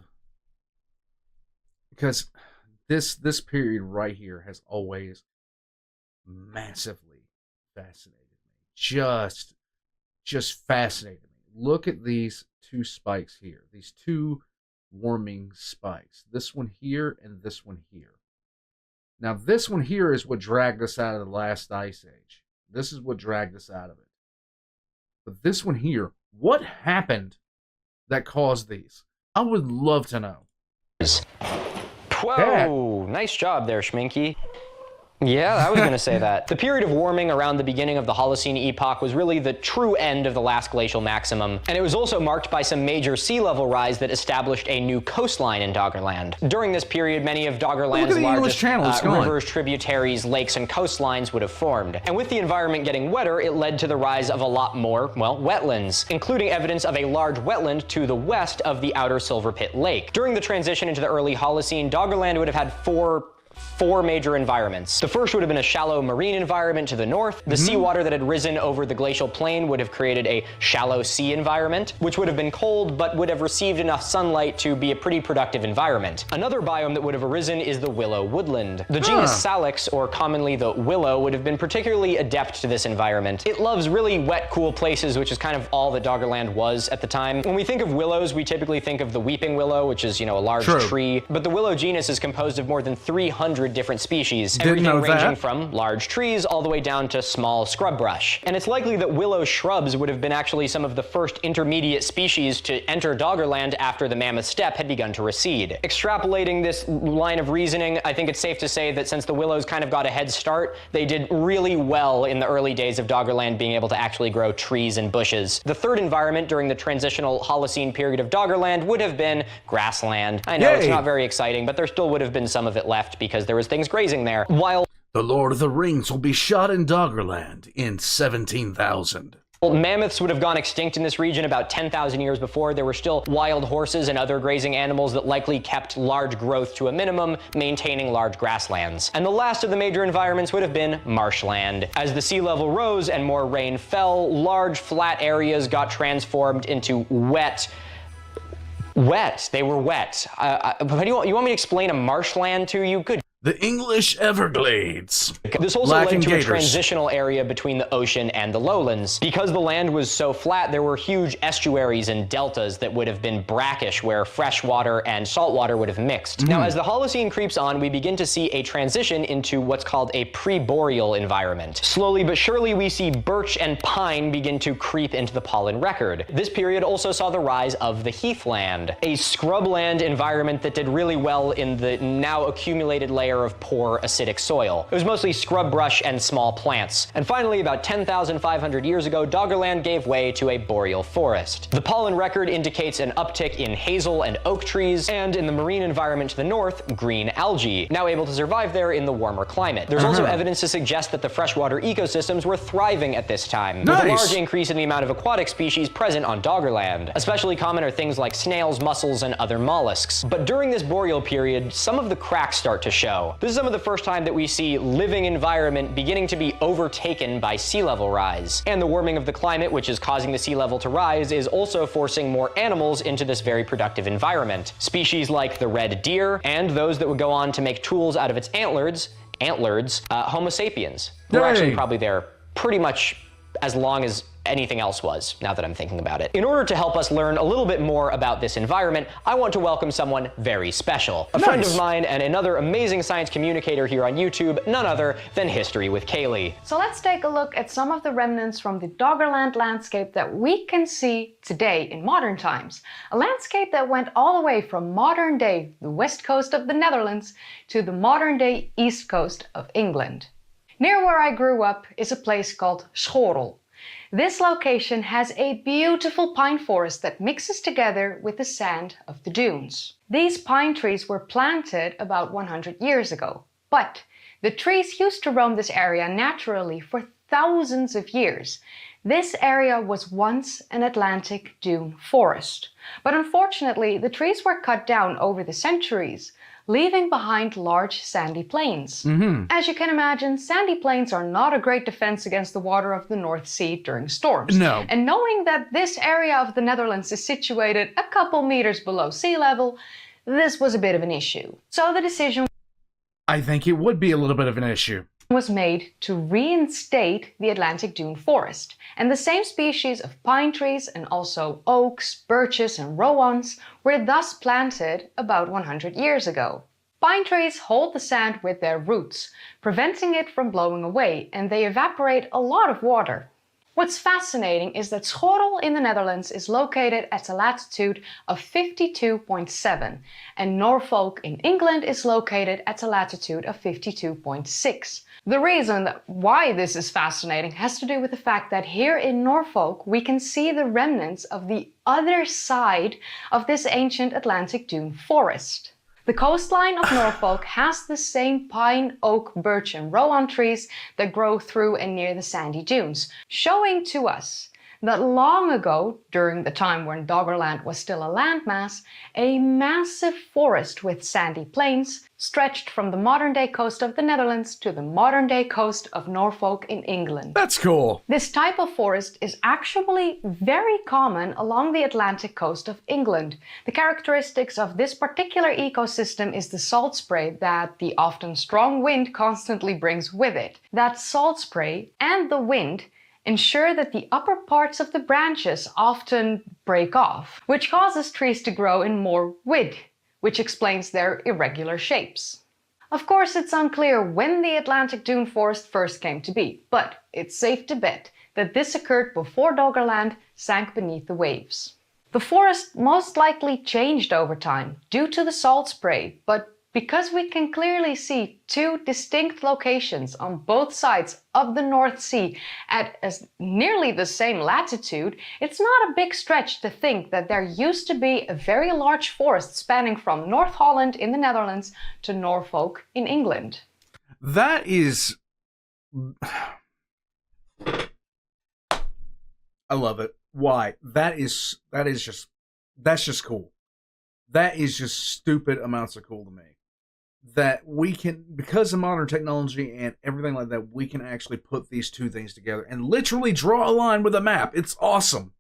because this period right here has always massively fascinated me. Just fascinated me. Look at these two spikes here. These two warming spikes. This one here and this one here. Now this one here is what dragged us out of the last ice age. This is what dragged us out of it. But this one here, what happened that caused these? I would love to know. Whoa, nice job there, Schminky. Yeah, I was going to say that. The period of warming around the beginning of the Holocene epoch was really the true end of the last glacial maximum, and it was also marked by some major sea level rise that established a new coastline in Doggerland. During this period, many of Doggerland's largest rivers, tributaries, lakes, and coastlines would have formed. And with the environment getting wetter, it led to the rise of a lot more, well, wetlands, including evidence of a large wetland to the west of the outer Silver Pit Lake. During the transition into the early Holocene, Doggerland would have had four major environments. The first would have been a shallow marine environment to the north. The seawater that had risen over the glacial plain would have created a shallow sea environment, which would have been cold but would have received enough sunlight to be a pretty productive environment. Another biome that would have arisen is the willow woodland. The genus Salix, or commonly the willow, would have been particularly adept to this environment. It loves really wet, cool places, which is kind of all that Doggerland was at the time. When we think of willows, we typically think of the weeping willow, which is, you know, a large tree, but the willow genus is composed of more than 300 different species, everything ranging from large trees all the way down to small scrub brush. And it's likely that willow shrubs would have been actually some of the first intermediate species to enter Doggerland after the mammoth steppe had begun to recede. Extrapolating this line of reasoning, I think it's safe to say that since the willows kind of got a head start, they did really well in the early days of Doggerland being able to actually grow trees and bushes. The third environment during the transitional Holocene period of Doggerland would have been grassland. I know it's not very exciting, but there still would have been some of it left because there was things grazing there. While the Lord of the Rings will be shot in Doggerland in 17,000. Mammoths would have gone extinct in this region about 10,000 years before. There were still wild horses and other grazing animals that likely kept large growth to a minimum, maintaining large grasslands. And the last of the major environments would have been marshland. As the sea level rose and more rain fell, large flat areas got transformed into wet. They were wet. You want me to explain a marshland to you? Good. The English Everglades. This also led to a transitional area between the ocean and the lowlands. Because the land was so flat, there were huge estuaries and deltas that would have been brackish, where fresh water and salt water would have mixed. Now, as the Holocene creeps on, we begin to see a transition into what's called a pre-boreal environment. Slowly but surely, we see birch and pine begin to creep into the pollen record. This period also saw the rise of the heathland, a scrubland environment that did really well in the now accumulated layers layer of poor acidic soil. It was mostly scrub brush and small plants. And finally, about 10,500 years ago, Doggerland gave way to a boreal forest. The pollen record indicates an uptick in hazel and oak trees, and in the marine environment to the north, green algae, now able to survive there in the warmer climate. There's also evidence to suggest that the freshwater ecosystems were thriving at this time, with a large increase in the amount of aquatic species present on Doggerland. Especially common are things like snails, mussels, and other mollusks. But during this boreal period, some of the cracks start to show. This is some of the first time that we see living environment beginning to be overtaken by sea level rise. And the warming of the climate, which is causing the sea level to rise, is also forcing more animals into this very productive environment. Species like the red deer, and those that would go on to make tools out of its antlers, Homo sapiens, who are actually probably there pretty much as long as anything else was, now that I'm thinking about it. In order to help us learn a little bit more about this environment, I want to welcome someone very special. A friend of mine and another amazing science communicator here on YouTube, none other than History with Kaylee. So let's take a look at some of the remnants from the Doggerland landscape that we can see today in modern times. A landscape that went all the way from modern day, the west coast of the Netherlands, to the modern day east coast of England. Near where I grew up is a place called Schorl. This location has a beautiful pine forest that mixes together with the sand of the dunes. These pine trees were planted about 100 years ago, but the trees used to roam this area naturally for thousands of years. This area was once an Atlantic dune forest, but unfortunately the trees were cut down over the centuries, leaving behind large sandy plains. As you can imagine, sandy plains are not a great defense against the water of the North Sea during storms. No. And knowing that this area of the Netherlands is situated a couple meters below sea level, this was a bit of an issue. So the decision I think it would be a little bit of an issue. Was made to reinstate the Atlantic dune forest, and the same species of pine trees and also oaks, birches and rowans were thus planted about 100 years ago. Pine trees hold the sand with their roots, preventing it from blowing away, and they evaporate a lot of water. What's fascinating is that Schorl in the Netherlands is located at a latitude of 52.7 and Norfolk in England is located at a latitude of 52.6. The reason why this is fascinating has to do with the fact that here in Norfolk we can see the remnants of the other side of this ancient Atlantic dune forest. The coastline of Norfolk has the same pine, oak, birch and rowan trees that grow through and near the sandy dunes, showing to us that long ago, during the time when Doggerland was still a landmass, a massive forest with sandy plains stretched from the modern-day coast of the Netherlands to the modern-day coast of Norfolk in England. That's cool. This type of forest is actually very common along the Atlantic coast of England. The characteristics of this particular ecosystem is the salt spray that the often strong wind constantly brings with it. That salt spray and the wind ensure that the upper parts of the branches often break off, which causes trees to grow in more wood, which explains their irregular shapes. Of course, it's unclear when the Atlantic dune forest first came to be, but it's safe to bet that this occurred before Doggerland sank beneath the waves. The forest most likely changed over time due to the salt spray, but because we can clearly see two distinct locations on both sides of the North Sea at nearly the same latitude, it's not a big stretch to think that there used to be a very large forest spanning from North Holland in the Netherlands to Norfolk in England. That is... I love it. Why? That's just cool. That is just stupid amounts of cool to me. That we can, because of modern technology and everything like that, we can actually put these two things together and literally draw a line with a map. It's awesome.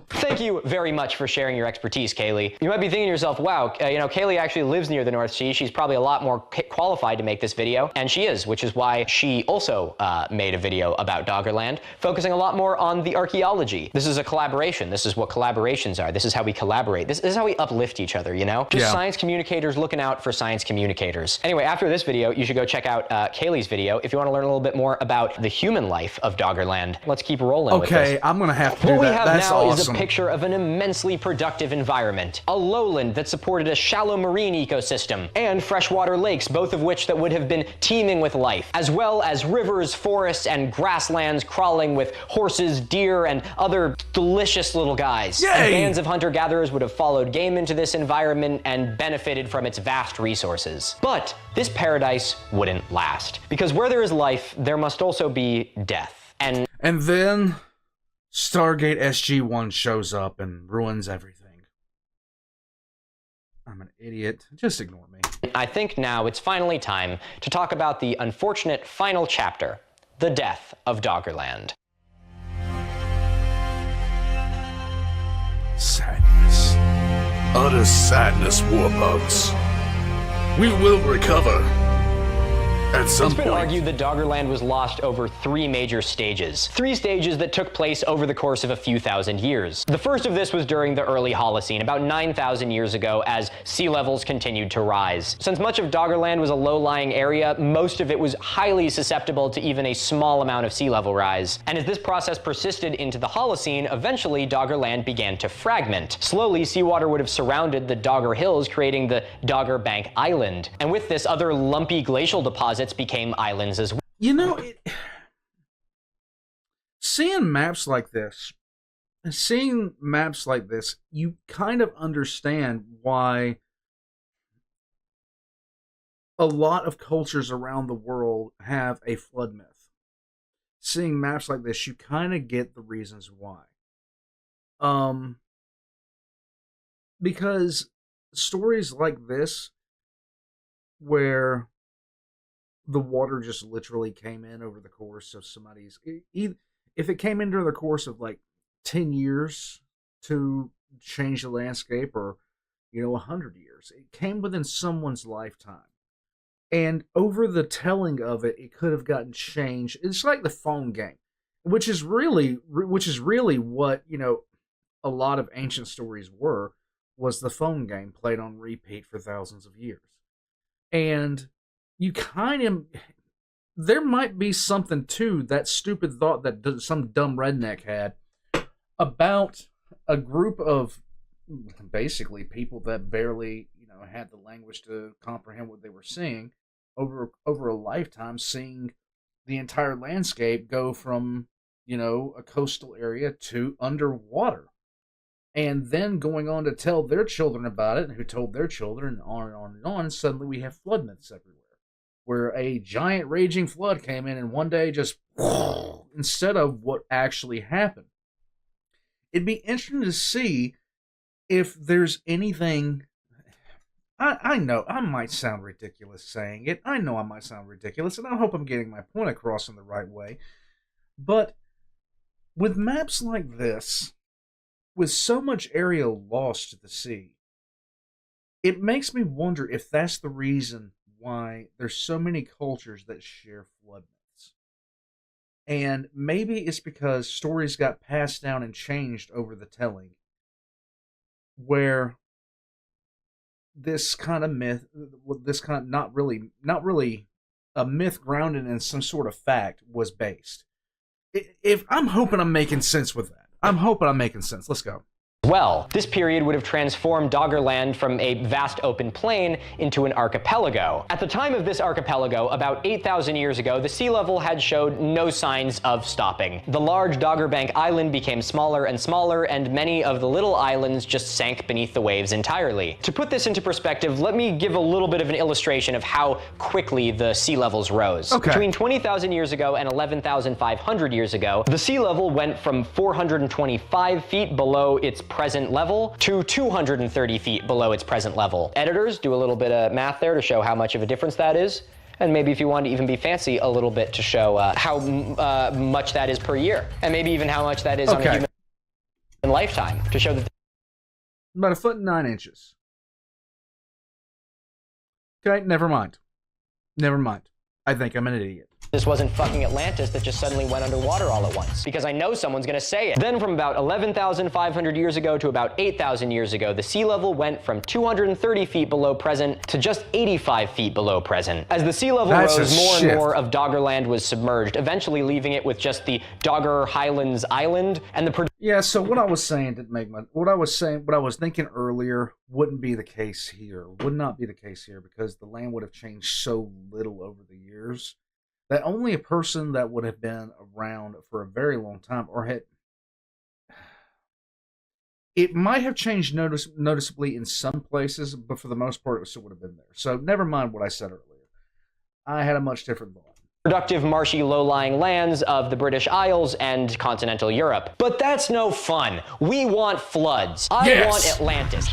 Thank you very much for sharing your expertise, Kaylee. You might be thinking to yourself, wow, Kaylee actually lives near the North Sea. She's probably a lot more qualified to make this video, and she is, which is why she also made a video about Doggerland, focusing a lot more on the archaeology. This is a collaboration. This is what collaborations are. This is how we collaborate. This is how we uplift each other, you know? Just science communicators looking out for science communicators. Anyway, after this video, you should go check out Kaylee's video if you want to learn a little bit more about the human life of Doggerland. Let's keep rolling with this. Okay, I'm going to have to do What we that. have That's now awesome. is awesome. a picture of an immensely productive environment. A lowland that supported a shallow marine ecosystem, and freshwater lakes, both of which that would have been teeming with life, as well as rivers, forests, and grasslands crawling with horses, deer, and other delicious little guys. Yay! And bands of hunter-gatherers would have followed game into this environment and benefited from its vast resources. But this paradise wouldn't last, because where there is life, there must also be death. And then Stargate SG-1 shows up and ruins everything. I'm an idiot. Just ignore me. I think now it's finally time to talk about the unfortunate final chapter, the death of Doggerland. Sadness. Utter sadness, warbugs. We will recover. At some It's been point. argued that Doggerland was lost over 3 major stages. 3 stages that took place over the course of a few thousand years. The first of this was during the early Holocene, about 9,000 years ago, as sea levels continued to rise. Since much of Doggerland was a low-lying area, most of it was highly susceptible to even a small amount of sea level rise. And as this process persisted into the Holocene, eventually Doggerland began to fragment. Slowly, seawater would have surrounded the Dogger Hills, creating the Dogger Bank Island. And with this, other lumpy glacial deposits became islands as well. You know, seeing maps like this, you kind of understand why a lot of cultures around the world have a flood myth. Seeing maps like this, you kind of get the reasons why. Because stories like this, where the water just literally came in over the course of somebody's... If it came into the course of like 10 years to change the landscape, or 100 years, it came within someone's lifetime. And over the telling of it, it could have gotten changed. It's like the phone game, which is really what a lot of ancient stories was the phone game played on repeat for thousands of years. And you there might be something to that stupid thought that some dumb redneck had about a group of basically people that barely, had the language to comprehend what they were seeing over a lifetime, seeing the entire landscape go from, a coastal area to underwater. And then going on to tell their children about it, and who told their children, and on and on and on. Suddenly we have flood myths everywhere, where a giant raging flood came in and one day just, instead of what actually happened. It'd be interesting to see if there's anything... I know I might sound ridiculous saying it. I know I might sound ridiculous, and I hope I'm getting my point across in the right way. But with maps like this, with so much area lost to the sea, it makes me wonder if that's the reason why there's so many cultures that share flood myths. And maybe it's because stories got passed down and changed over the telling, where this kind of myth, not really a myth grounded in some sort of fact, was based. I'm hoping I'm making sense with that. I'm hoping I'm making sense. Let's go. Well, this period would have transformed Doggerland from a vast open plain into an archipelago. At the time of this archipelago, about 8,000 years ago, the sea level had showed no signs of stopping. The large Dogger Bank Island became smaller and smaller, and many of the little islands just sank beneath the waves entirely. To put this into perspective, let me give a little bit of an illustration of how quickly the sea levels rose. Okay. Between 20,000 years ago and 11,500 years ago, the sea level went from 425 feet below its present level to 230 feet below its present level. Editors, do a little bit of math there to show how much of a difference that is. And maybe if you want to even be fancy, a little bit to show how much that is per year. And maybe even how much that is on a human lifetime, to show that. About 1.9 feet. Okay, never mind. I think I'm an idiot. This wasn't fucking Atlantis that just suddenly went underwater all at once, because I know someone's gonna say it. Then from about 11,500 years ago to about 8,000 years ago, the sea level went from 230 feet below present to just 85 feet below present. As the sea level rose, more and more of Doggerland was submerged, eventually leaving it with just the Dogger Highlands Island, and the Yeah, so what I was saying didn't make my... What I was thinking earlier wouldn't be the case here. Would not be the case here, because the land would have changed so little over the years that only a person that would have been around for a very long time, or had... It might have changed noticeably in some places, but for the most part, it still would have been there. So never mind what I said earlier. I had a much different thought. Productive marshy low-lying lands of the British Isles and continental Europe. But that's no fun. We want floods. I want Atlantis.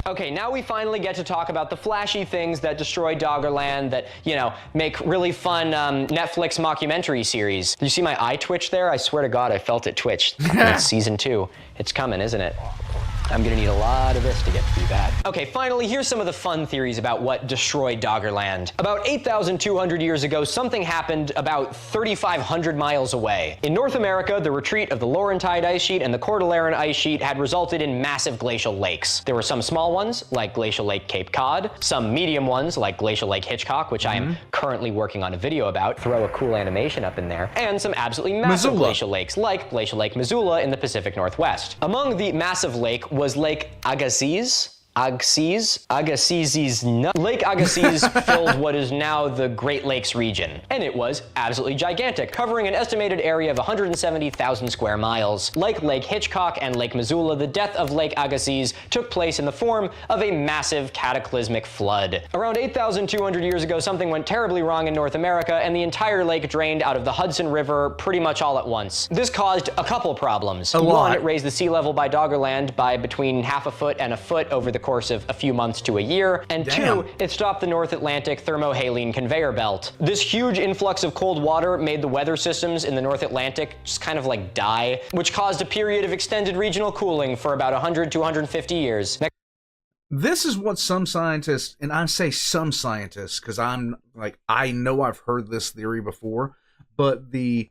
Okay, now we finally get to talk about the flashy things that destroy Doggerland that, you know, make really fun Netflix mockumentary series. Did you see my eye twitch there? I swear to God, I felt it twitch. It's season 2. It's coming, isn't it? I'm gonna need a lot of this to get through that. Okay, finally, here's some of the fun theories about what destroyed Doggerland. About 8,200 years ago, something happened about 3,500 miles away. In North America, the retreat of the Laurentide ice sheet and the Cordilleran ice sheet had resulted in massive glacial lakes. There were some small ones, like Glacial Lake Cape Cod, some medium ones, like Glacial Lake Hitchcock, which I am currently working on a video about, throw a cool animation up in there, and some absolutely massive glacial lakes, like Glacial Lake Missoula in the Pacific Northwest. Among the massive lake was Lake Agassiz. Lake Agassiz filled what is now the Great Lakes region, and it was absolutely gigantic, covering an estimated area of 170,000 square miles. Like Lake Hitchcock and Lake Missoula, the death of Lake Agassiz took place in the form of a massive cataclysmic flood. Around 8,200 years ago, something went terribly wrong in North America, and the entire lake drained out of the Hudson River pretty much all at once. This caused a couple problems. One, it raised the sea level by Doggerland by between half a foot and a foot over the course of a few months to a year, and two, it stopped the North Atlantic thermohaline conveyor belt. This huge influx of cold water made the weather systems in the North Atlantic just kind of like die, which caused a period of extended regional cooling for about 100 to 150 years. This is what some scientists, and I say some scientists because I know I've heard this theory before, but and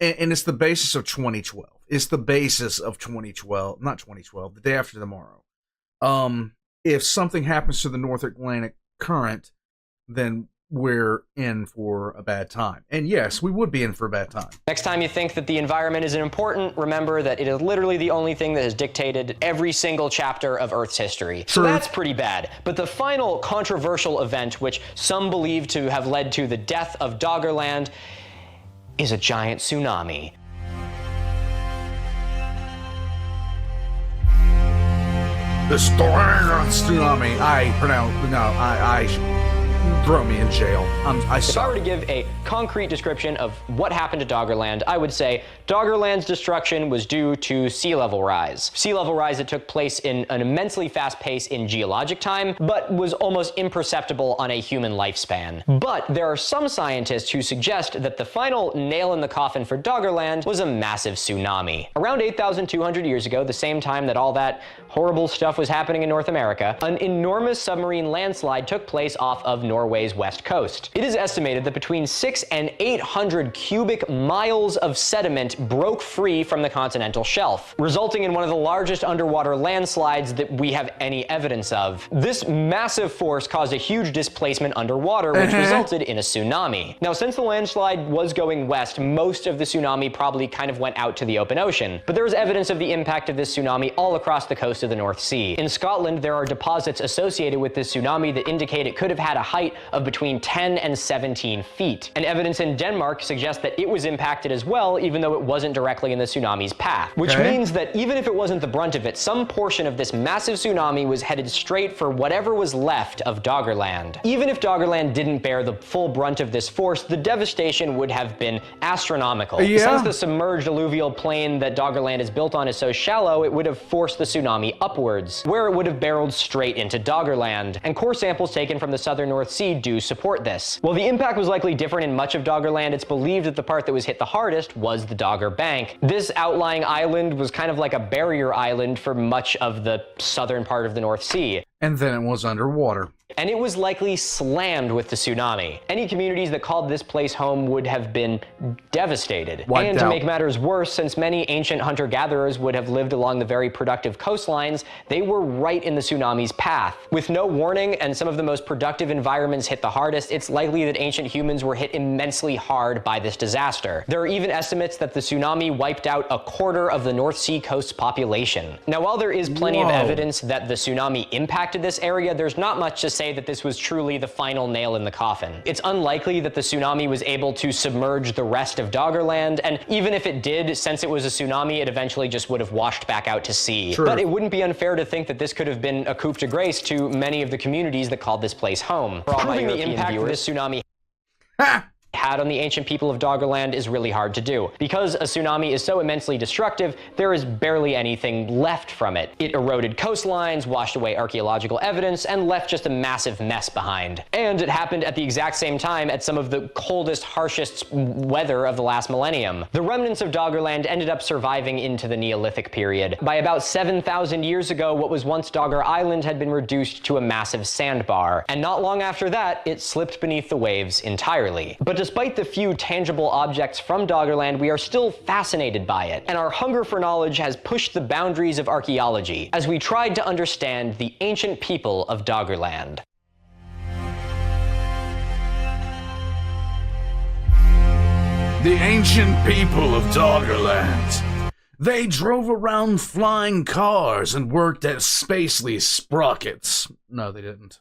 it's the basis of 2012. It's the basis of 2012, not 2012, the day after tomorrow. If something happens to the North Atlantic current, then we're in for a bad time. And yes, we would be in for a bad time. Next time you think that the environment isn't important, remember that it is literally the only thing that has dictated every single chapter of Earth's history. So that's pretty bad. But the final controversial event, which some believe to have led to the death of Doggerland, is a giant tsunami. The tsunami. Throw me in jail. If I were to give a concrete description of what happened to Doggerland, I would say Doggerland's destruction was due to sea level rise. Sea level rise that took place in an immensely fast pace in geologic time, but was almost imperceptible on a human lifespan. But there are some scientists who suggest that the final nail in the coffin for Doggerland was a massive tsunami. Around 8,200 years ago, the same time that all that horrible stuff was happening in North America, an enormous submarine landslide took place off of Norway's west coast. It is estimated that between 600 and 800 cubic miles of sediment broke free from the continental shelf, resulting in one of the largest underwater landslides that we have any evidence of. This massive force caused a huge displacement underwater, which resulted in a tsunami. Now, since the landslide was going west, most of the tsunami probably kind of went out to the open ocean, but there is evidence of the impact of this tsunami all across the coast of the North Sea. In Scotland, there are deposits associated with this tsunami that indicate it could have had a height of between 10 and 17 feet. And evidence in Denmark suggests that it was impacted as well, even though it wasn't directly in the tsunami's path. Which means that even if it wasn't the brunt of it, some portion of this massive tsunami was headed straight for whatever was left of Doggerland. Even if Doggerland didn't bear the full brunt of this force, the devastation would have been astronomical. Since the submerged alluvial plain that Doggerland is built on is so shallow, it would have forced the tsunami upwards, where it would have barreled straight into Doggerland. And core samples taken from the southern North Sea do support this. While the impact was likely different in much of Doggerland, it's believed that the part that was hit the hardest was the Dogger Bank. This outlying island was kind of like a barrier island for much of the southern part of the North Sea. And then it was underwater. and it was likely slammed with the tsunami. Any communities that called this place home would have been devastated. Wiped and to out. make matters worse, since many ancient hunter-gatherers would have lived along the very productive coastlines, they were right in the tsunami's path. With no warning and some of the most productive environments hit the hardest, it's likely that ancient humans were hit immensely hard by this disaster. There are even estimates that the tsunami wiped out a quarter of the North Sea coast's population. Now, while there is plenty of evidence that the tsunami impacted this area, there's not much to say that this was truly the final nail in the coffin. It's unlikely that the tsunami was able to submerge the rest of Doggerland, and even if it did, since it was a tsunami, it eventually just would have washed back out to sea. True. But it wouldn't be unfair to think that this could have been a coup de grace to many of the communities that called this place home. Proving the impact this tsunami had on the ancient people of Doggerland is really hard to do. Because a tsunami is so immensely destructive, there is barely anything left from it. It eroded coastlines, washed away archaeological evidence, and left just a massive mess behind. And it happened at the exact same time at some of the coldest, harshest weather of the last millennium. The remnants of Doggerland ended up surviving into the Neolithic period. By about 7,000 years ago, what was once Dogger Island had been reduced to a massive sandbar. And not long after that, it slipped beneath the waves entirely. But despite the few tangible objects from Doggerland, we are still fascinated by it, and our hunger for knowledge has pushed the boundaries of archaeology as we tried to understand the ancient people of Doggerland. The ancient people of Doggerland. They drove around flying cars and worked at spacely sprockets. No, they didn't.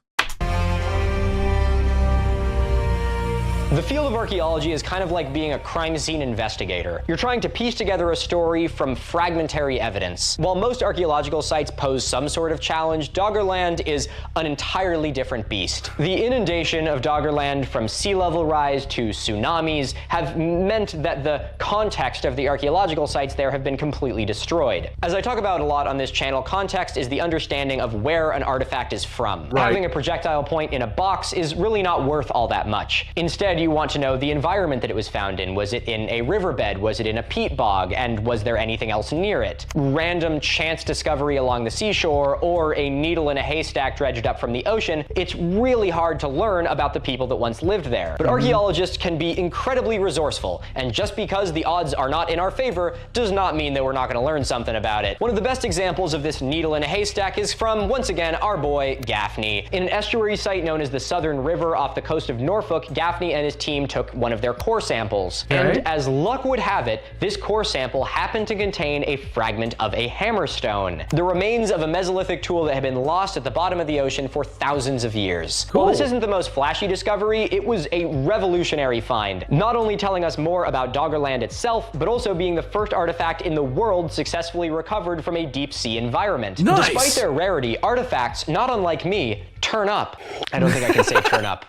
The field of archaeology is kind of like being a crime scene investigator. You're trying to piece together a story from fragmentary evidence. While most archaeological sites pose some sort of challenge, Doggerland is an entirely different beast. The inundation of Doggerland, from sea level rise to tsunamis, have meant that the context of the archaeological sites there have been completely destroyed. As I talk about a lot on this channel, context is the understanding of where an artifact is from. Right. Having a projectile point in a box is really not worth all that much. Instead, you want to know the environment that it was found in. Was it in a riverbed? Was it in a peat bog? And was there anything else near it? Random chance discovery along the seashore, or a needle in a haystack dredged up from the ocean, it's really hard to learn about the people that once lived there. But archaeologists can be incredibly resourceful, and just because the odds are not in our favor does not mean that we're not going to learn something about it. One of the best examples of this needle in a haystack is from, once again, our boy Gaffney. In an estuary site known as the Southern River off the coast of Norfolk, Gaffney and his team took one of their core samples. Okay. And as luck would have it, this core sample happened to contain a fragment of a hammerstone, the remains of a Mesolithic tool that had been lost at the bottom of the ocean for thousands of years. Cool. While this isn't the most flashy discovery, it was a revolutionary find, not only telling us more about Doggerland itself, but also being the first artifact in the world successfully recovered from a deep sea environment. Nice. Despite their rarity, artifacts, not unlike me, turn up. I don't think I can say turn up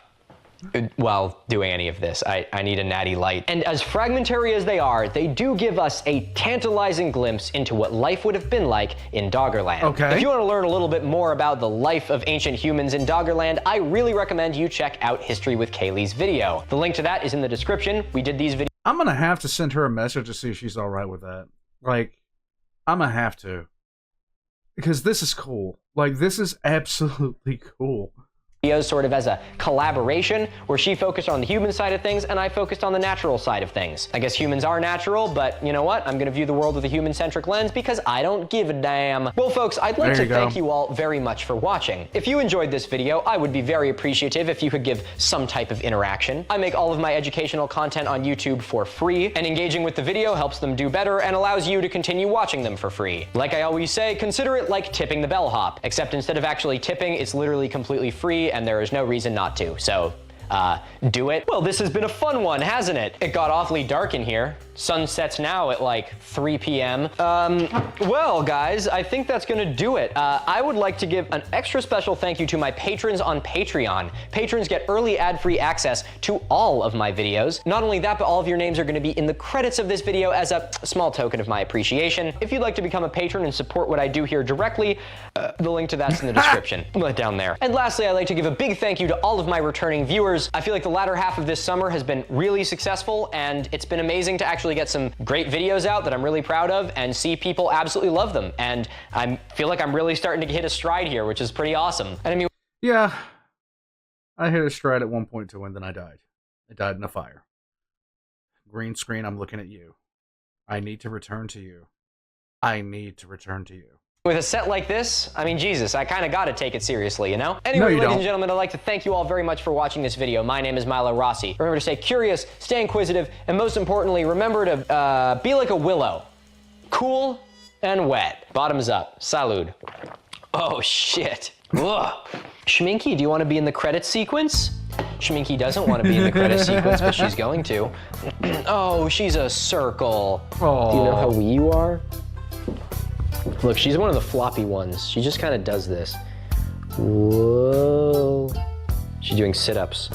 while doing any of this. I need a natty light. And as fragmentary as they are, they do give us a tantalizing glimpse into what life would have been like in Doggerland. Okay. If you want to learn a little bit more about the life of ancient humans in Doggerland, I really recommend you check out History with Kaylee's video. The link to that is in the description. We did these videos. I'm gonna have to send her a message to see if she's all right with that. Like, I'm gonna have to. Because this is cool. Like, this is absolutely cool. Sort of as a collaboration, where she focused on the human side of things and I focused on the natural side of things. I guess humans are natural, but you know what? I'm gonna view the world with a human-centric lens because I don't give a damn. Well, folks, I'd like to thank you all very much for watching. If you enjoyed this video, I would be very appreciative if you could give some type of interaction. I make all of my educational content on YouTube for free, and engaging with the video helps them do better and allows you to continue watching them for free. Like I always say, consider it like tipping the bellhop, except instead of actually tipping, it's literally completely free and there is no reason not to. So, do it. Well, this has been a fun one, hasn't it? It got awfully dark in here. Sun sets now at like 3 p.m. Well, guys, I think that's gonna do it. I would like to give an extra special thank you to my patrons on Patreon. Patrons get early ad-free access to all of my videos. Not only that, but all of your names are gonna be in the credits of this video as a small token of my appreciation. If you'd like to become a patron and support what I do here directly, the link to that's in the description, right down there. And lastly, I'd like to give a big thank you to all of my returning viewers. I feel like the latter half of this summer has been really successful, and it's been amazing to actually get some great videos out that I'm really proud of and see people absolutely love them. And I feel like I'm really starting to hit a stride here, which is pretty awesome. And I mean, Yeah, I hit a stride at 1.2 and then I died. I died in a fire. Green screen, I'm looking at you. I need to return to you. I need to return to you. With a set like this, I mean, Jesus, I kind of got to take it seriously, you know? Anyway, No, you ladies don't. and gentlemen, I'd like to thank you all very much for watching this video. My name is Milo Rossi. Remember to stay curious, stay inquisitive, and most importantly, remember to be like a willow. Cool and wet. Bottoms up. Salud. Oh, shit. Ugh. Schminky, do you want to be in the credit sequence? Schminky doesn't want to be in the credit sequence, but she's going to. Oh, she's a circle. Aww. Do you know how wee you are? Look, she's one of the floppy ones. She just kind of does this. Whoa. She's doing sit-ups.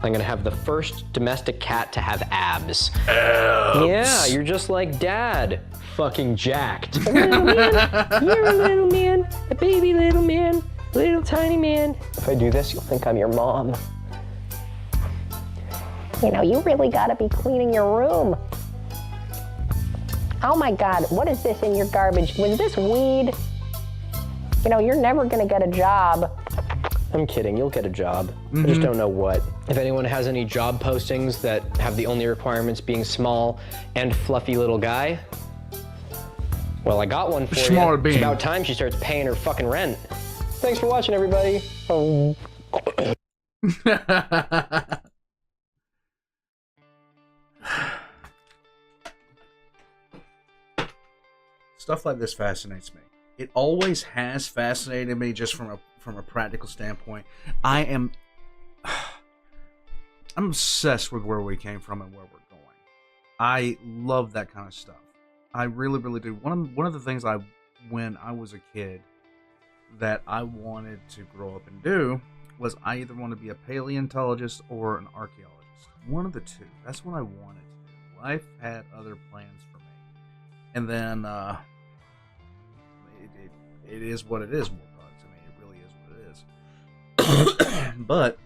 I'm gonna have the first domestic cat to have abs. Yeah, you're just like Dad. Fucking jacked. A little man, you're a little man, a baby little man, little tiny man. If I do this, you'll think I'm your mom. You know, you really gotta be cleaning your room. Oh my God, what is this in your garbage? Was this weed? You know, you're never gonna get a job. I'm kidding, you'll get a job. I just don't know what. If anyone has any job postings that have the only requirements being small and fluffy little guy, well, I got one for Small you. bean. It's about time she starts paying her fucking rent. Thanks for watching, everybody. Oh. Stuff like this fascinates me. It always has fascinated me, just from a practical standpoint. I'm obsessed with where we came from and where we're going. I love that kind of stuff. I really, really do. One of the things when I was a kid, that I wanted to grow up and do was I either want to be a paleontologist or an archaeologist. One of the two. That's what I wanted to do. Life had other plans for me. And then it is what it is, more bugs. I mean, it really is what it is. But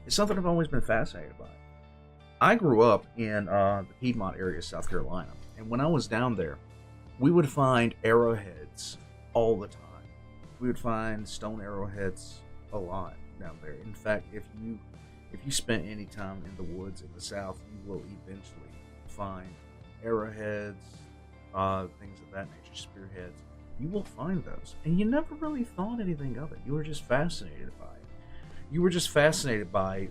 it's something I've always been fascinated by. I grew up in the Piedmont area of South Carolina. And when I was down there, we would find arrowheads all the time. We would find stone arrowheads a lot down there. In fact, if you spent any time in the woods in the South, you will eventually find arrowheads, things of that nature, spearheads. You will find those. And you never really thought anything of it. You were just fascinated by it. You were just fascinated by,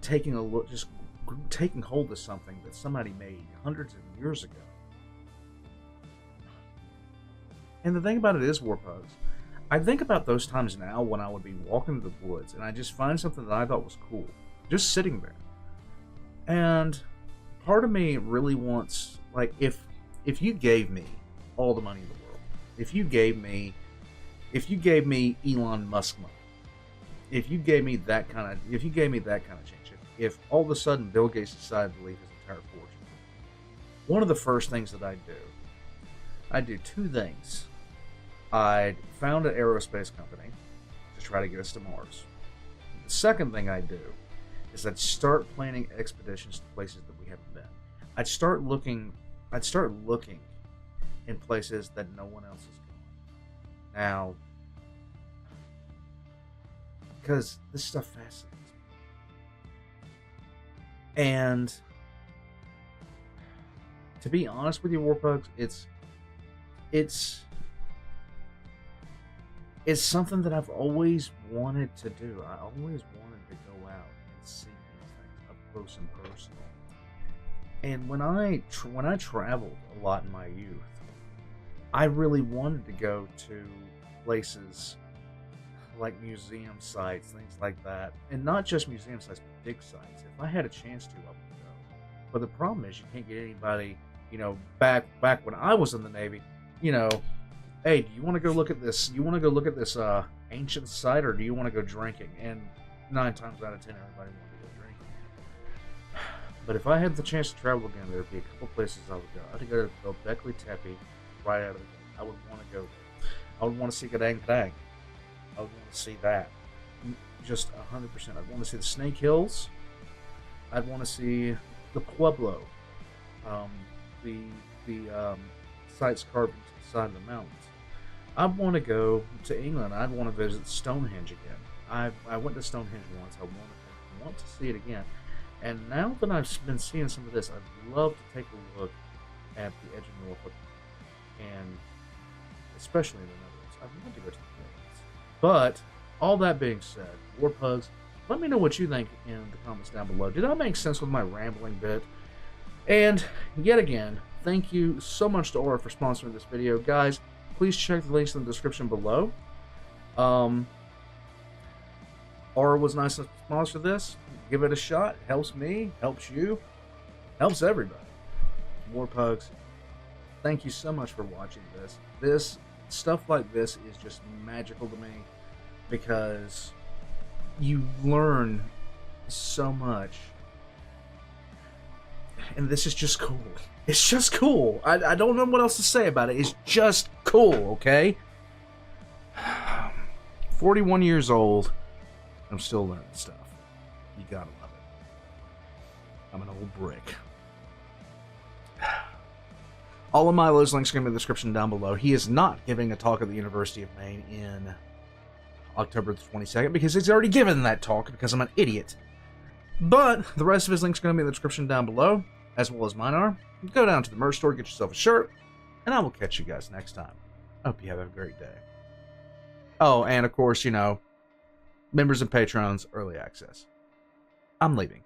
taking a look, just taking hold of something that somebody made hundreds of years ago. And the thing about it is, Warpugs, I think about those times now when I would be walking through the woods and I just find something that I thought was cool, just sitting there. And part of me really wants, like, if you gave me all the money in the world, if you gave me Elon Musk money, if you gave me that kind of change, if all of a sudden Bill Gates decided to leave his entire fortune, one of the first things that I'd do two things. I'd found an aerospace company to try to get us to Mars. The second thing I'd do is I'd start planning expeditions to places that we haven't been. I'd start looking in places that no one else is going. Now, because this stuff fascinates me. And to be honest with you, Warpugs, it's something that I've always wanted to do. I always wanted to go out and see these things up close and personal. And when I traveled a lot in my youth, I really wanted to go to places like museum sites, things like that. And not just museum sites, but big sites. If I had a chance to, I would go. But the problem is you can't get anybody, back when I was in the Navy, hey, do you want to go look at this? You want to go look at this ancient site, or do you want to go drinking? And 9 times out of 10, everybody wanted to go drinking. But if I had the chance to travel again, there would be a couple places I would go. I'd go to Göbekli Tepe right out of the gate. I would want to go there. I would want to see Gadang Gadang. I would want to see that. Just 100%. I'd want to see the Snake Hills. I'd want to see the Pueblo. The sites carved into the side of the mountains. I'd want to go to England. I'd want to visit Stonehenge again. I went to Stonehenge once. I want to see it again. And now that I've been seeing some of this, I'd love to take a look at the edge of Norfolk, and especially in the Netherlands. I'd love to go to the Netherlands. But all that being said, War Pugs, let me know what you think in the comments down below. Did I make sense with my rambling bit? And yet again, thank you so much to Aura for sponsoring this video. Guys, please check the links in the description below. Aura was nice to sponsor this. Give it a shot. Helps me, helps you, helps everybody. War Pugs, thank you so much for watching this. This stuff like this is just magical to me because you learn so much. And this is just cool. It's just cool. I don't know what else to say about it. It's just cool, okay? 41 years old. I'm still learning stuff. You gotta love it. I'm an old brick. All of Milo's links are going to be in the description down below. He is not giving a talk at the University of Maine in October the 22nd because he's already given that talk because I'm an idiot. But the rest of his links are going to be in the description down below, as well as mine are. Go down to the merch store, get yourself a shirt, and I will catch you guys next time. Hope you have a great day. Oh, and of course, you know, members and patrons, early access. I'm leaving.